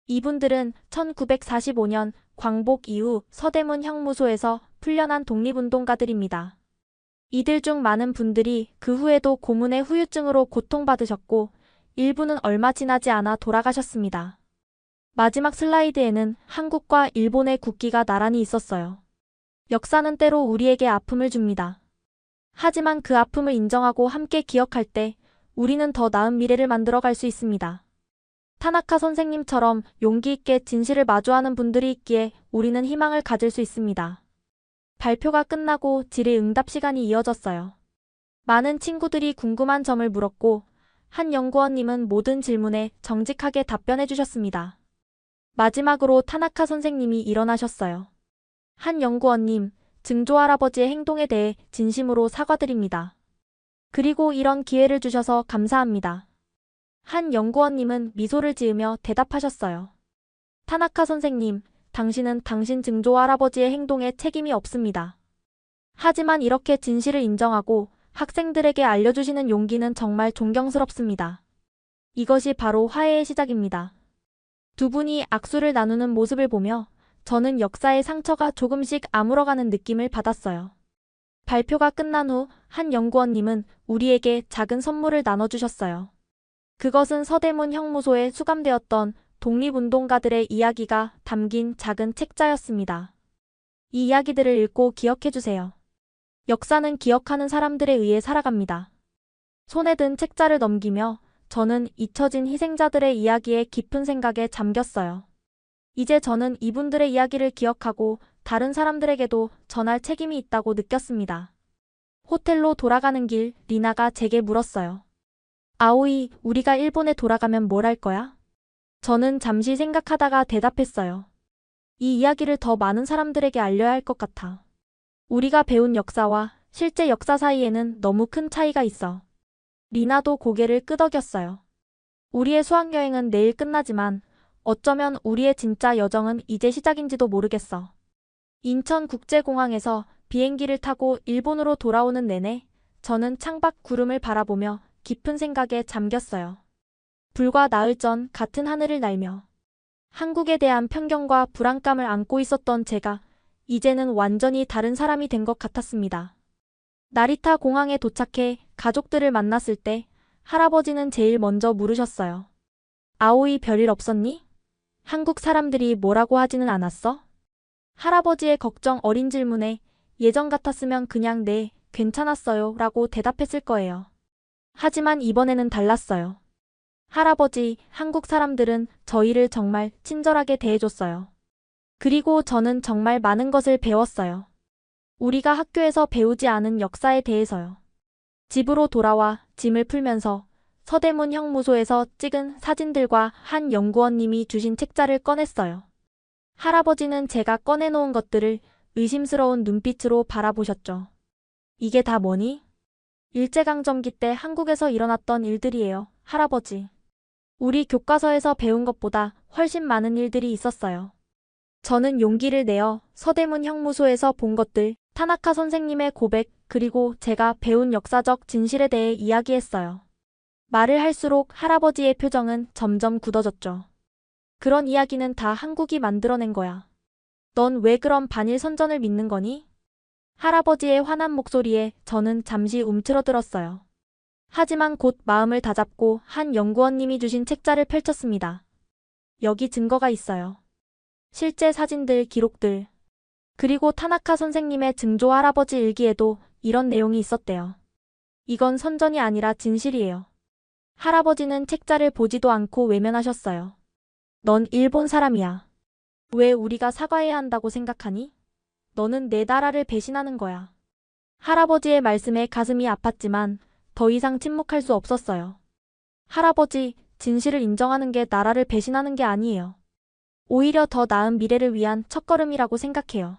이분들은 1945년 광복 이후 서대문 형무소에서 풀려난 독립운동가들입니다. 이들 중 많은 분들이 그 후에도 고문의 후유증으로 고통받으셨고 일부는 얼마 지나지 않아 돌아가셨습니다. 마지막 슬라이드에는 한국과 일본의 국기가 나란히 있었어요. 역사는 때로 우리에게 아픔을 줍니다. 하지만 그 아픔을 인정하고 함께 기억할 때 우리는 더 나은 미래를 만들어갈 수 있습니다. 타나카 선생님처럼 용기 있게 진실을 마주하는 분들이 있기에 우리는 희망을 가질 수 있습니다. 발표가 끝나고 질의응답 시간이 이어졌어요. 많은 친구들이 궁금한 점을 물었고 한 연구원님은 모든 질문에 정직하게 답변해 주셨습니다. 마지막으로 타나카 선생님이 일어나셨어요. 한 연구원님, 증조 할아버지의 행동에 대해 진심으로 사과드립니다. 그리고 이런 기회를 주셔서 감사합니다. 한 연구원님은 미소를 지으며 대답하셨어요. 타나카 선생님, 당신은 당신 증조 할아버지의 행동에 책임이 없습니다. 하지만 이렇게 진실을 인정하고 학생들에게 알려주시는 용기는 정말 존경스럽습니다. 이것이 바로 화해의 시작입니다. 두 분이 악수를 나누는 모습을 보며 저는 역사의 상처가 조금씩 아물어가는 느낌을 받았어요. 발표가 끝난 후 한 연구원님은 우리에게 작은 선물을 나눠주셨어요. 그것은 서대문 형무소에 수감되었던 독립운동가들의 이야기가 담긴 작은 책자였습니다. 이 이야기들을 읽고 기억해주세요. 역사는 기억하는 사람들에 의해 살아갑니다. 손에 든 책자를 넘기며 저는 잊혀진 희생자들의 이야기에 깊은 생각에 잠겼어요. 이제 저는 이분들의 이야기를 기억하고 다른 사람들에게도 전할 책임이 있다고 느꼈습니다. 호텔로 돌아가는 길, 리나가 제게 물었어요. 아오이, 우리가 일본에 돌아가면 뭘 할 거야? 저는 잠시 생각하다가 대답했어요. 이 이야기를 더 많은 사람들에게 알려야 할 것 같아. 우리가 배운 역사와 실제 역사 사이에는 너무 큰 차이가 있어. 리나도 고개를 끄덕였어요. 우리의 수학여행은 내일 끝나지만 어쩌면 우리의 진짜 여정은 이제 시작인지도 모르겠어. 인천국제공항에서 비행기를 타고 일본으로 돌아오는 내내 저는 창밖 구름을 바라보며 깊은 생각에 잠겼어요. 불과 나흘 전 같은 하늘을 날며 한국에 대한 편견과 불안감을 안고 있었던 제가 이제는 완전히 다른 사람이 된 것 같았습니다. 나리타 공항에 도착해 가족들을 만났을 때 할아버지는 제일 먼저 물으셨어요. 아오이, 별일 없었니? 한국 사람들이 뭐라고 하지는 않았어? 할아버지의 걱정 어린 질문에 예전 같았으면 그냥 네, 괜찮았어요 라고 대답했을 거예요. 하지만 이번에는 달랐어요. 할아버지, 한국 사람들은 저희를 정말 친절하게 대해줬어요. 그리고 저는 정말 많은 것을 배웠어요. 우리가 학교에서 배우지 않은 역사에 대해서요. 집으로 돌아와 짐을 풀면서 서대문 형무소에서 찍은 사진들과 한 연구원님이 주신 책자를 꺼냈어요. 할아버지는 제가 꺼내놓은 것들을 의심스러운 눈빛으로 바라보셨죠. 이게 다 뭐니? 일제강점기 때 한국에서 일어났던 일들이에요, 할아버지. 우리 교과서에서 배운 것보다 훨씬 많은 일들이 있었어요. 저는 용기를 내어 서대문 형무소에서 본 것들, 타나카 선생님의 고백, 그리고 제가 배운 역사적 진실에 대해 이야기했어요. 말을 할수록 할아버지의 표정은 점점 굳어졌죠. 그런 이야기는 다 한국이 만들어낸 거야. 넌 왜 그런 반일 선전을 믿는 거니? 할아버지의 화난 목소리에 저는 잠시 움츠러들었어요. 하지만 곧 마음을 다잡고 한 연구원님이 주신 책자를 펼쳤습니다. 여기 증거가 있어요. 실제 사진들, 기록들. 그리고 타나카 선생님의 증조 할아버지 일기에도 이런 내용이 있었대요. 이건 선전이 아니라 진실이에요. 할아버지는 책자를 보지도 않고 외면하셨어요. 넌 일본 사람이야. 왜 우리가 사과해야 한다고 생각하니? 너는 내 나라를 배신하는 거야. 할아버지의 말씀에 가슴이 아팠지만 더 이상 침묵할 수 없었어요. 할아버지, 진실을 인정하는 게 나라를 배신하는 게 아니에요. 오히려 더 나은 미래를 위한 첫걸음이라고 생각해요.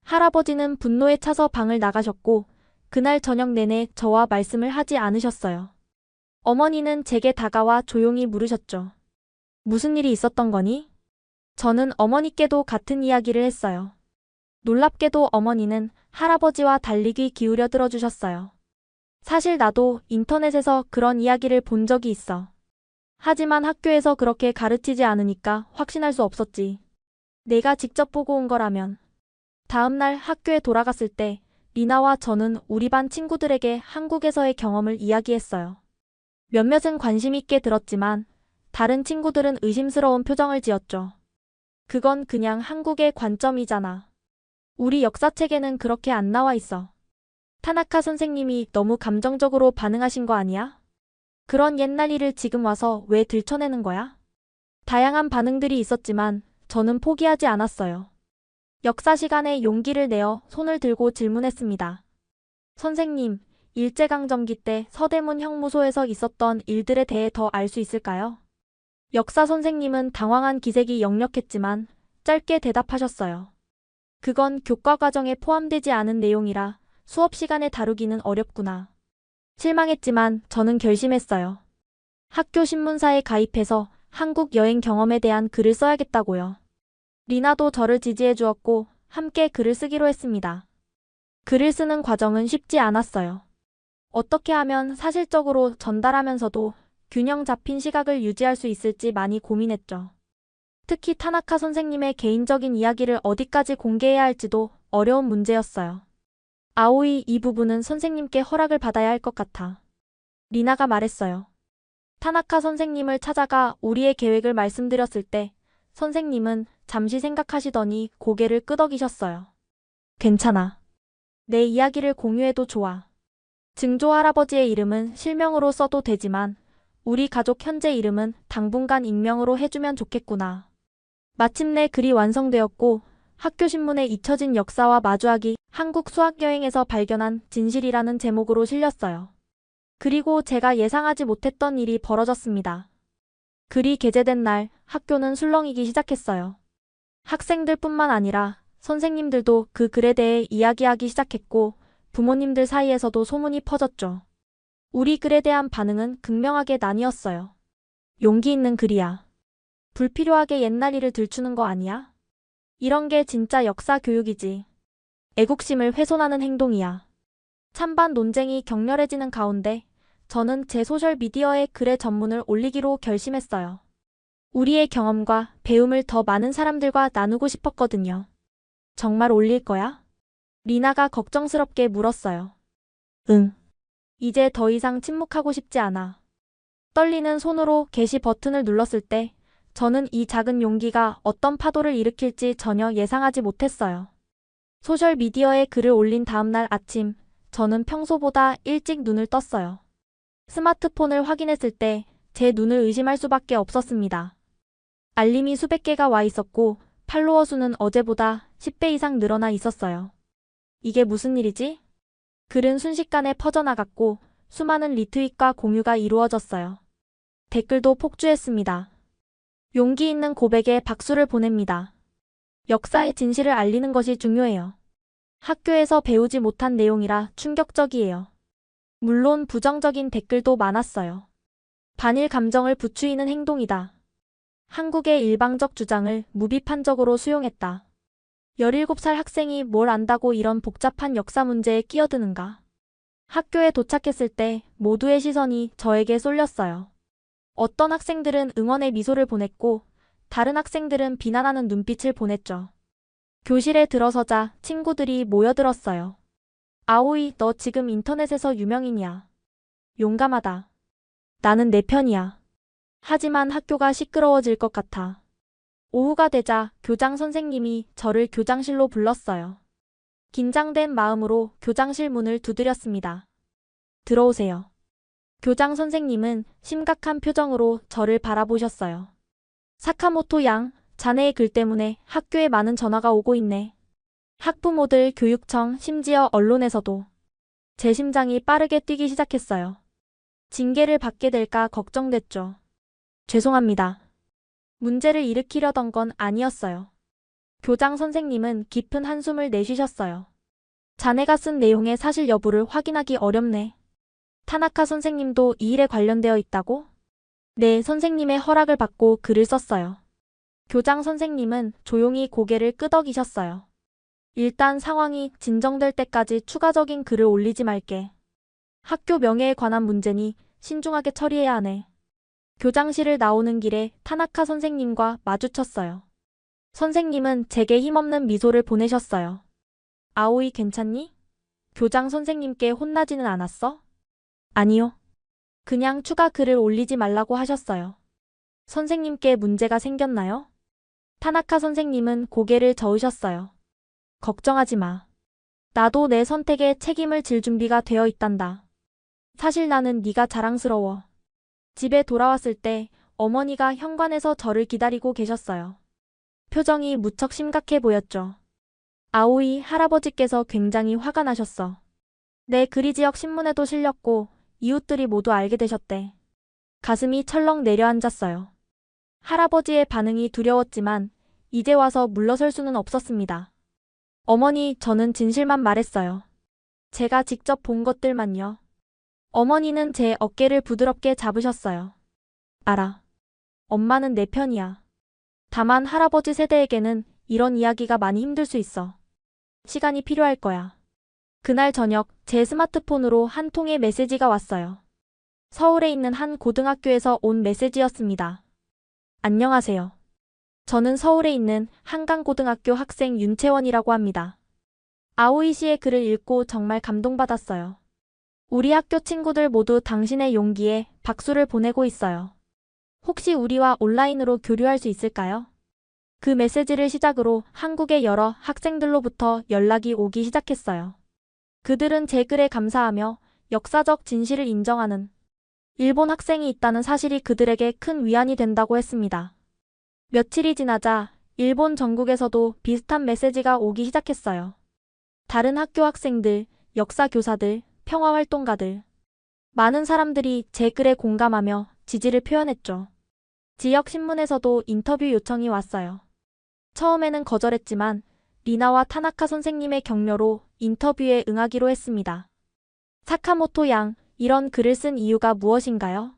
할아버지는 분노에 차서 방을 나가셨고 그날 저녁 내내 저와 말씀을 하지 않으셨어요. 어머니는 제게 다가와 조용히 물으셨죠. 무슨 일이 있었던 거니? 저는 어머니께도 같은 이야기를 했어요. 놀랍게도 어머니는 할아버지와 달리 귀 기울여 들어주셨어요. 사실 나도 인터넷에서 그런 이야기를 본 적이 있어. 하지만 학교에서 그렇게 가르치지 않으니까 확신할 수 없었지. 내가 직접 보고 온 거라면. 다음날 학교에 돌아갔을 때 리나와 저는 우리 반 친구들에게 한국에서의 경험을 이야기했어요. 몇몇은 관심 있게 들었지만 다른 친구들은 의심스러운 표정을 지었죠. 그건 그냥 한국의 관점이잖아. 우리 역사책에는 그렇게 안 나와 있어. 타나카 선생님이 너무 감정적으로 반응하신 거 아니야? 그런 옛날 일을 지금 와서 왜 들춰내는 거야? 다양한 반응들이 있었지만 저는 포기하지 않았어요. 역사 시간에 용기를 내어 손을 들고 질문했습니다. 선생님, 일제강점기 때 서대문 형무소에서 있었던 일들에 대해 더 알 수 있을까요? 역사 선생님은 당황한 기색이 역력했지만 짧게 대답하셨어요. 그건 교과 과정에 포함되지 않은 내용이라 수업 시간에 다루기는 어렵구나. 실망했지만 저는 결심했어요. 학교 신문사에 가입해서 한국 여행 경험에 대한 글을 써야겠다고요. 리나도 저를 지지해 주었고 함께 글을 쓰기로 했습니다. 글을 쓰는 과정은 쉽지 않았어요. 어떻게 하면 사실적으로 전달하면서도 균형 잡힌 시각을 유지할 수 있을지 많이 고민했죠. 특히 타나카 선생님의 개인적인 이야기를 어디까지 공개해야 할지도 어려운 문제였어요. 아오이, 이 부분은 선생님께 허락을 받아야 할 것 같아. 리나가 말했어요. 타나카 선생님을 찾아가 우리의 계획을 말씀드렸을 때 선생님은 잠시 생각하시더니 고개를 끄덕이셨어요. 괜찮아. 내 이야기를 공유해도 좋아. 증조 할아버지의 이름은 실명으로 써도 되지만 우리 가족 현재 이름은 당분간 익명으로 해주면 좋겠구나. 마침내 글이 완성되었고 학교 신문에 잊혀진 역사와 마주하기, 한국 수학여행에서 발견한 진실이라는 제목으로 실렸어요. 그리고 제가 예상하지 못했던 일이 벌어졌습니다. 글이 게재된 날 학교는 술렁이기 시작했어요. 학생들뿐만 아니라 선생님들도 그 글에 대해 이야기하기 시작했고 부모님들 사이에서도 소문이 퍼졌죠. 우리 글에 대한 반응은 극명하게 나뉘었어요. 용기 있는 글이야. 불필요하게 옛날 일을 들추는 거 아니야? 이런 게 진짜 역사 교육이지. 애국심을 훼손하는 행동이야. 찬반 논쟁이 격렬해지는 가운데 저는 제 소셜미디어에 글의 전문을 올리기로 결심했어요. 우리의 경험과 배움을 더 많은 사람들과 나누고 싶었거든요. 정말 올릴 거야? 리나가 걱정스럽게 물었어요. 응. 이제 더 이상 침묵하고 싶지 않아. 떨리는 손으로 게시 버튼을 눌렀을 때 저는 이 작은 용기가 어떤 파도를 일으킬지 전혀 예상하지 못했어요. 소셜미디어에 글을 올린 다음날 아침, 저는 평소보다 일찍 눈을 떴어요. 스마트폰을 확인했을 때 제 눈을 의심할 수밖에 없었습니다. 알림이 수백 개가 와 있었고 팔로워 수는 어제보다 10배 이상 늘어나 있었어요. 이게 무슨 일이지? 글은 순식간에 퍼져나갔고 수많은 리트윗과 공유가 이루어졌어요. 댓글도 폭주했습니다. 용기 있는 고백에 박수를 보냅니다. 역사의 진실을 알리는 것이 중요해요. 학교에서 배우지 못한 내용이라 충격적이에요. 물론 부정적인 댓글도 많았어요. 반일 감정을 부추이는 행동이다. 한국의 일방적 주장을 무비판적으로 수용했다. 17살 학생이 뭘 안다고 이런 복잡한 역사 문제에 끼어드는가. 학교에 도착했을 때 모두의 시선이 저에게 쏠렸어요. 어떤 학생들은 응원의 미소를 보냈고 다른 학생들은 비난하는 눈빛을 보냈죠. 교실에 들어서자 친구들이 모여들었어요. 아오이, 너 지금 인터넷에서 유명인이야. 용감하다. 나는 내 편이야. 하지만 학교가 시끄러워질 것 같아. 오후가 되자 교장 선생님이 저를 교장실로 불렀어요. 긴장된 마음으로 교장실 문을 두드렸습니다. 들어오세요. 교장 선생님은 심각한 표정으로 저를 바라보셨어요. 사카모토 양, 자네의 글 때문에 학교에 많은 전화가 오고 있네. 학부모들, 교육청, 심지어 언론에서도. 제 심장이 빠르게 뛰기 시작했어요. 징계를 받게 될까 걱정됐죠. 죄송합니다. 문제를 일으키려던 건 아니었어요. 교장 선생님은 깊은 한숨을 내쉬셨어요. 자네가 쓴 내용의 사실 여부를 확인하기 어렵네. 타나카 선생님도 이 일에 관련되어 있다고? 네, 선생님의 허락을 받고 글을 썼어요. 교장 선생님은 조용히 고개를 끄덕이셨어요. 일단 상황이 진정될 때까지 추가적인 글을 올리지 말게. 학교 명예에 관한 문제니 신중하게 처리해야 하네. 교장실을 나오는 길에 타나카 선생님과 마주쳤어요. 선생님은 제게 힘없는 미소를 보내셨어요. 아오이, 괜찮니? 교장 선생님께 혼나지는 않았어? 아니요. 그냥 추가 글을 올리지 말라고 하셨어요. 선생님께 문제가 생겼나요? 타나카 선생님은 고개를 저으셨어요. 걱정하지 마. 나도 내 선택에 책임을 질 준비가 되어 있단다. 사실 나는 네가 자랑스러워. 집에 돌아왔을 때 어머니가 현관에서 저를 기다리고 계셨어요. 표정이 무척 심각해 보였죠. 아오이, 할아버지께서 굉장히 화가 나셨어. 내 글이 지역 신문에도 실렸고 이웃들이 모두 알게 되셨대. 가슴이 철렁 내려앉았어요. 할아버지의 반응이 두려웠지만 이제 와서 물러설 수는 없었습니다. 어머니, 저는 진실만 말했어요. 제가 직접 본 것들만요. 어머니는 제 어깨를 부드럽게 잡으셨어요. 알아. 엄마는 내 편이야. 다만 할아버지 세대에게는 이런 이야기가 많이 힘들 수 있어. 시간이 필요할 거야. 그날 저녁 제 스마트폰으로 한 통의 메시지가 왔어요. 서울에 있는 한 고등학교에서 온 메시지였습니다. 안녕하세요. 저는 서울에 있는 한강고등학교 학생 윤채원이라고 합니다. 아오이 씨의 글을 읽고 정말 감동받았어요. 우리 학교 친구들 모두 당신의 용기에 박수를 보내고 있어요. 혹시 우리와 온라인으로 교류할 수 있을까요? 그 메시지를 시작으로 한국의 여러 학생들로부터 연락이 오기 시작했어요. 그들은 제 글에 감사하며 역사적 진실을 인정하는 일본 학생이 있다는 사실이 그들에게 큰 위안이 된다고 했습니다. 며칠이 지나자 일본 전국에서도 비슷한 메시지가 오기 시작했어요. 다른 학교 학생들, 역사 교사들, 평화활동가들. 많은 사람들이 제 글에 공감하며 지지를 표현했죠. 지역 신문에서도 인터뷰 요청이 왔어요. 처음에는 거절했지만 리나와 타나카 선생님의 격려로 인터뷰에 응하기로 했습니다. 사카모토 양, 이런 글을 쓴 이유가 무엇인가요?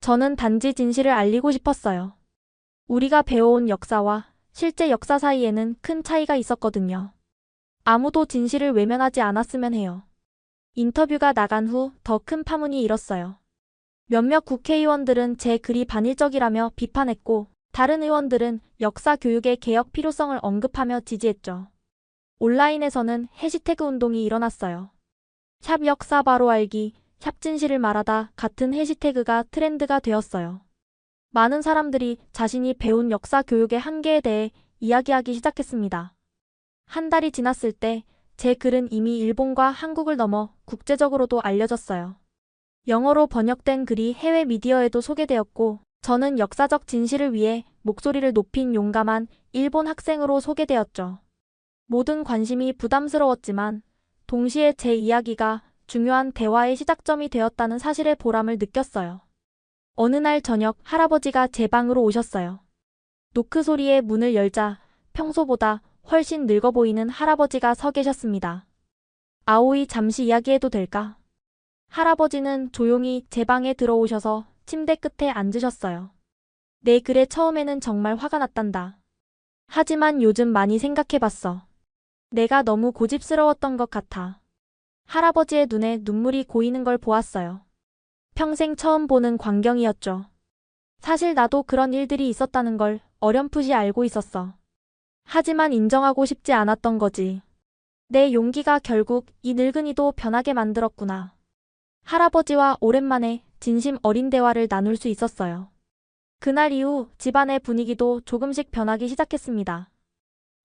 저는 단지 진실을 알리고 싶었어요. 우리가 배워온 역사와 실제 역사 사이에는 큰 차이가 있었거든요. 아무도 진실을 외면하지 않았으면 해요. 인터뷰가 나간 후 더 큰 파문이 일었어요. 몇몇 국회의원들은 제 글이 반일적이라며 비판했고, 다른 의원들은 역사 교육의 개혁 필요성을 언급하며 지지했죠. 온라인에서는 해시태그 운동이 일어났어요. 샵 역사 바로 알기, 샵 진실을 말하다 같은 해시태그가 트렌드가 되었어요. 많은 사람들이 자신이 배운 역사 교육의 한계에 대해 이야기하기 시작했습니다. 한 달이 지났을 때 제 글은 이미 일본과 한국을 넘어 국제적으로도 알려졌어요. 영어로 번역된 글이 해외 미디어에도 소개되었고, 저는 역사적 진실을 위해 목소리를 높인 용감한 일본 학생으로 소개되었죠. 모든 관심이 부담스러웠지만 동시에 제 이야기가 중요한 대화의 시작점이 되었다는 사실의 보람을 느꼈어요. 어느 날 저녁 할아버지가 제 방으로 오셨어요. 노크 소리에 문을 열자 평소보다 훨씬 늙어 보이는 할아버지가 서 계셨습니다. 아오이, 잠시 이야기해도 될까? 할아버지는 조용히 제 방에 들어오셔서 침대 끝에 앉으셨어요. 내 글에 처음에는 정말 화가 났단다. 하지만 요즘 많이 생각해봤어. 내가 너무 고집스러웠던 것 같아. 할아버지의 눈에 눈물이 고이는 걸 보았어요. 평생 처음 보는 광경이었죠. 사실 나도 그런 일들이 있었다는 걸 어렴풋이 알고 있었어. 하지만 인정하고 싶지 않았던 거지. 내 용기가 결국 이 늙은이도 변하게 만들었구나. 할아버지와 오랜만에 진심 어린 대화를 나눌 수 있었어요. 그날 이후 집안의 분위기도 조금씩 변하기 시작했습니다.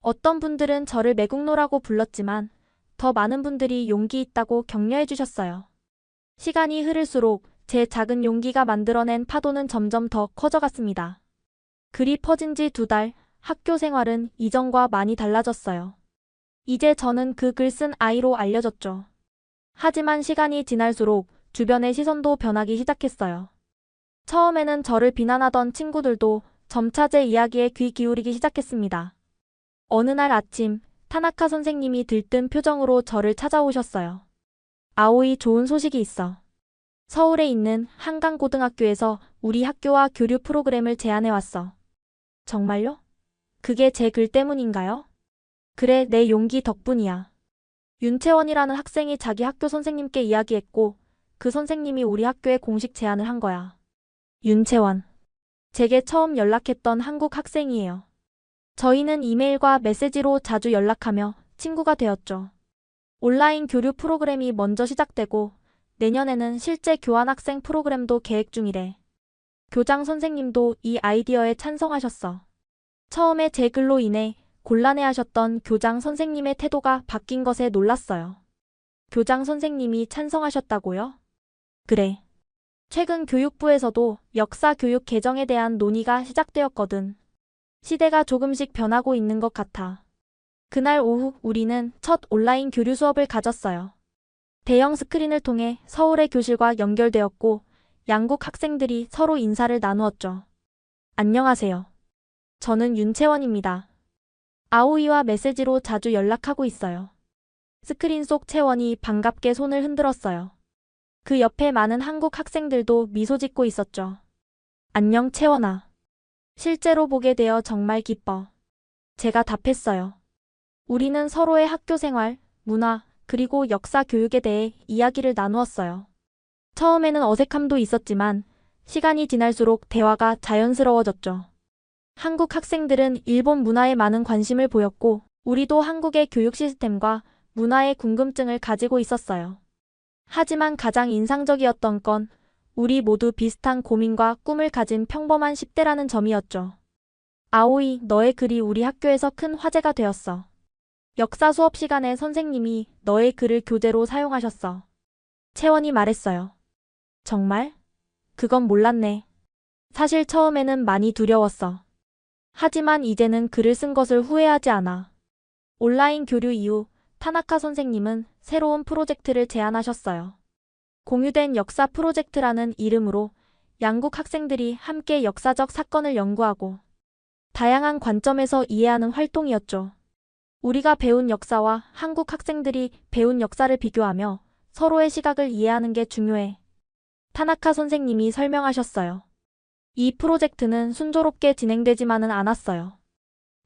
어떤 분들은 저를 매국노라고 불렀지만 더 많은 분들이 용기 있다고 격려해 주셨어요. 시간이 흐를수록 제 작은 용기가 만들어낸 파도는 점점 더 커져갔습니다. 글이 퍼진 지 2달, 학교 생활은 이전과 많이 달라졌어요. 이제 저는 그 글 쓴 아이로 알려졌죠. 하지만 시간이 지날수록 주변의 시선도 변하기 시작했어요. 처음에는 저를 비난하던 친구들도 점차 제 이야기에 귀 기울이기 시작했습니다. 어느 날 아침, 타나카 선생님이 들뜬 표정으로 저를 찾아오셨어요. 아오이, 좋은 소식이 있어. 서울에 있는 한강고등학교에서 우리 학교와 교류 프로그램을 제안해왔어. 정말요? 그게 제 글 때문인가요? 그래, 내 용기 덕분이야. 윤채원이라는 학생이 자기 학교 선생님께 이야기했고, 그 선생님이 우리 학교에 공식 제안을 한 거야. 윤채원. 제게 처음 연락했던 한국 학생이에요. 저희는 이메일과 메시지로 자주 연락하며 친구가 되었죠. 온라인 교류 프로그램이 먼저 시작되고 내년에는 실제 교환학생 프로그램도 계획 중이래. 교장 선생님도 이 아이디어에 찬성하셨어. 처음에 제 글로 인해 곤란해하셨던 교장 선생님의 태도가 바뀐 것에 놀랐어요. 교장 선생님이 찬성하셨다고요? 그래. 최근 교육부에서도 역사 교육 개정에 대한 논의가 시작되었거든. 시대가 조금씩 변하고 있는 것 같아. 그날 오후 우리는 첫 온라인 교류 수업을 가졌어요. 대형 스크린을 통해 서울의 교실과 연결되었고 양국 학생들이 서로 인사를 나누었죠. 안녕하세요. 저는 윤채원입니다. 아오이와 메시지로 자주 연락하고 있어요. 스크린 속 채원이 반갑게 손을 흔들었어요. 그 옆에 많은 한국 학생들도 미소 짓고 있었죠. 안녕 채원아. 실제로 보게 되어 정말 기뻐. 제가 답했어요. 우리는 서로의 학교 생활, 문화, 그리고 역사 교육에 대해 이야기를 나누었어요. 처음에는 어색함도 있었지만 시간이 지날수록 대화가 자연스러워졌죠. 한국 학생들은 일본 문화에 많은 관심을 보였고 우리도 한국의 교육 시스템과 문화에 궁금증을 가지고 있었어요. 하지만 가장 인상적이었던 건 우리 모두 비슷한 고민과 꿈을 가진 평범한 10대라는 점이었죠. 아오이, 너의 글이 우리 학교에서 큰 화제가 되었어. 역사 수업 시간에 선생님이 너의 글을 교재로 사용하셨어. 채원이 말했어요. 정말? 그건 몰랐네. 사실 처음에는 많이 두려웠어. 하지만 이제는 글을 쓴 것을 후회하지 않아. 온라인 교류 이후 타나카 선생님은 새로운 프로젝트를 제안하셨어요. 공유된 역사 프로젝트라는 이름으로 양국 학생들이 함께 역사적 사건을 연구하고 다양한 관점에서 이해하는 활동이었죠. 우리가 배운 역사와 한국 학생들이 배운 역사를 비교하며 서로의 시각을 이해하는 게 중요해. 타나카 선생님이 설명하셨어요. 이 프로젝트는 순조롭게 진행되지만은 않았어요.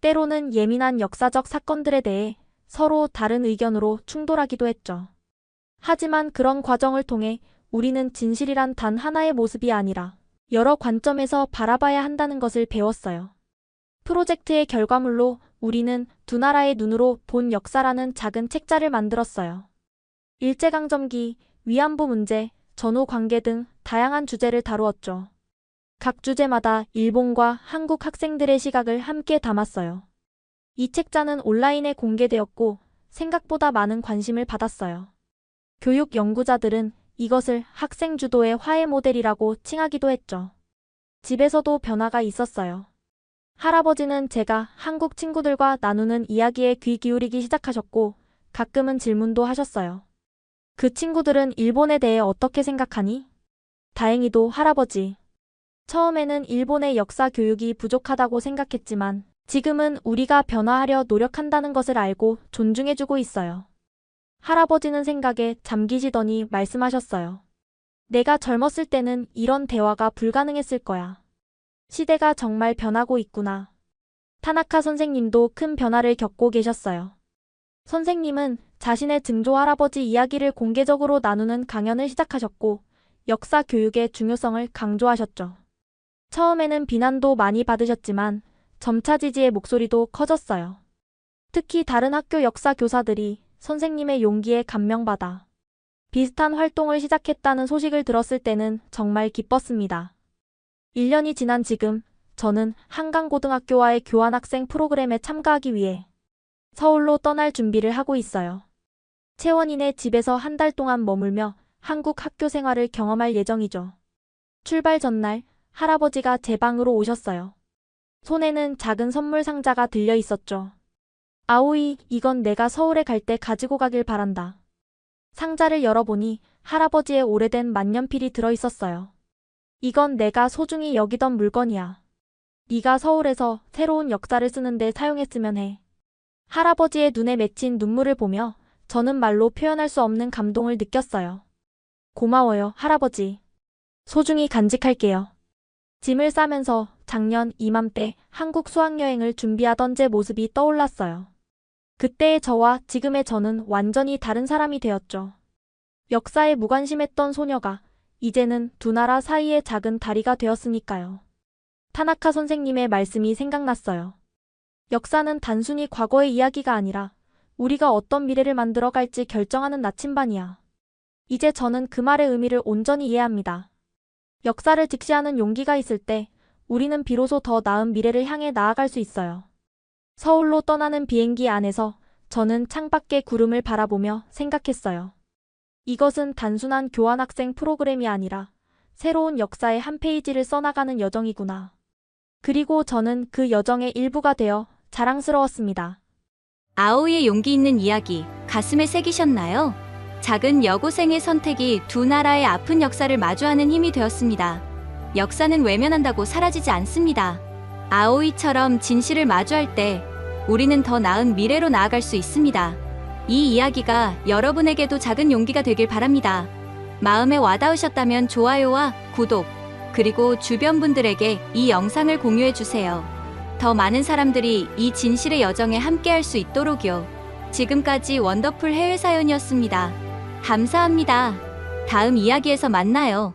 때로는 예민한 역사적 사건들에 대해 서로 다른 의견으로 충돌하기도 했죠. 하지만 그런 과정을 통해 우리는 진실이란 단 하나의 모습이 아니라 여러 관점에서 바라봐야 한다는 것을 배웠어요. 프로젝트의 결과물로 우리는 두 나라의 눈으로 본 역사라는 작은 책자를 만들었어요. 일제강점기, 위안부 문제, 전후 관계 등 다양한 주제를 다루었죠. 각 주제마다 일본과 한국 학생들의 시각을 함께 담았어요. 이 책자는 온라인에 공개되었고 생각보다 많은 관심을 받았어요. 교육 연구자들은 이것을 학생 주도의 화해 모델이라고 칭하기도 했죠. 집에서도 변화가 있었어요. 할아버지는 제가 한국 친구들과 나누는 이야기에 귀 기울이기 시작하셨고 가끔은 질문도 하셨어요. 그 친구들은 일본에 대해 어떻게 생각하니? 다행히도 할아버지. 처음에는 일본의 역사 교육이 부족하다고 생각했지만 지금은 우리가 변화하려 노력한다는 것을 알고 존중해주고 있어요. 할아버지는 생각에 잠기시더니 말씀하셨어요. 내가 젊었을 때는 이런 대화가 불가능했을 거야. 시대가 정말 변하고 있구나. 타나카 선생님도 큰 변화를 겪고 계셨어요. 선생님은 자신의 증조 할아버지 이야기를 공개적으로 나누는 강연을 시작하셨고 역사 교육의 중요성을 강조하셨죠. 처음에는 비난도 많이 받으셨지만 점차 지지의 목소리도 커졌어요. 특히 다른 학교 역사 교사들이 선생님의 용기에 감명받아 비슷한 활동을 시작했다는 소식을 들었을 때는 정말 기뻤습니다. 1년이 지난 지금 저는 한강고등학교와의 교환학생 프로그램에 참가하기 위해 서울로 떠날 준비를 하고 있어요. 채원이네 집에서 한 달 동안 머물며 한국 학교 생활을 경험할 예정이죠. 출발 전날 할아버지가 제 방으로 오셨어요. 손에는 작은 선물 상자가 들려 있었죠. 아오이, 이건 내가 서울에 갈 때 가지고 가길 바란다. 상자를 열어보니 할아버지의 오래된 만년필이 들어있었어요. 이건 내가 소중히 여기던 물건이야. 네가 서울에서 새로운 역사를 쓰는데 사용했으면 해. 할아버지의 눈에 맺힌 눈물을 보며 저는 말로 표현할 수 없는 감동을 느꼈어요. 고마워요, 할아버지. 소중히 간직할게요. 짐을 싸면서 작년 이맘때 한국 수학여행을 준비하던 제 모습이 떠올랐어요. 그때의 저와 지금의 저는 완전히 다른 사람이 되었죠. 역사에 무관심했던 소녀가 이제는 두 나라 사이의 작은 다리가 되었으니까요. 타나카 선생님의 말씀이 생각났어요. 역사는 단순히 과거의 이야기가 아니라 우리가 어떤 미래를 만들어 갈지 결정하는 나침반이야. 이제 저는 그 말의 의미를 온전히 이해합니다. 역사를 직시하는 용기가 있을 때 우리는 비로소 더 나은 미래를 향해 나아갈 수 있어요. 서울로 떠나는 비행기 안에서 저는 창밖의 구름을 바라보며 생각했어요. 이것은 단순한 교환학생 프로그램이 아니라 새로운 역사의 한 페이지를 써나가는 여정이구나. 그리고 저는 그 여정의 일부가 되어 자랑스러웠습니다. 아오이의 용기 있는 이야기, 가슴에 새기셨나요? 작은 여고생의 선택이 두 나라의 아픈 역사를 마주하는 힘이 되었습니다. 역사는 외면한다고 사라지지 않습니다. 아오이처럼 진실을 마주할 때 우리는 더 나은 미래로 나아갈 수 있습니다. 이 이야기가 여러분에게도 작은 용기가 되길 바랍니다. 마음에 와닿으셨다면 좋아요와 구독, 그리고 주변 분들에게 이 영상을 공유해주세요. 더 많은 사람들이 이 진실의 여정에 함께할 수 있도록요. 지금까지 원더풀 해외 사연이었습니다. 감사합니다. 다음 이야기에서 만나요.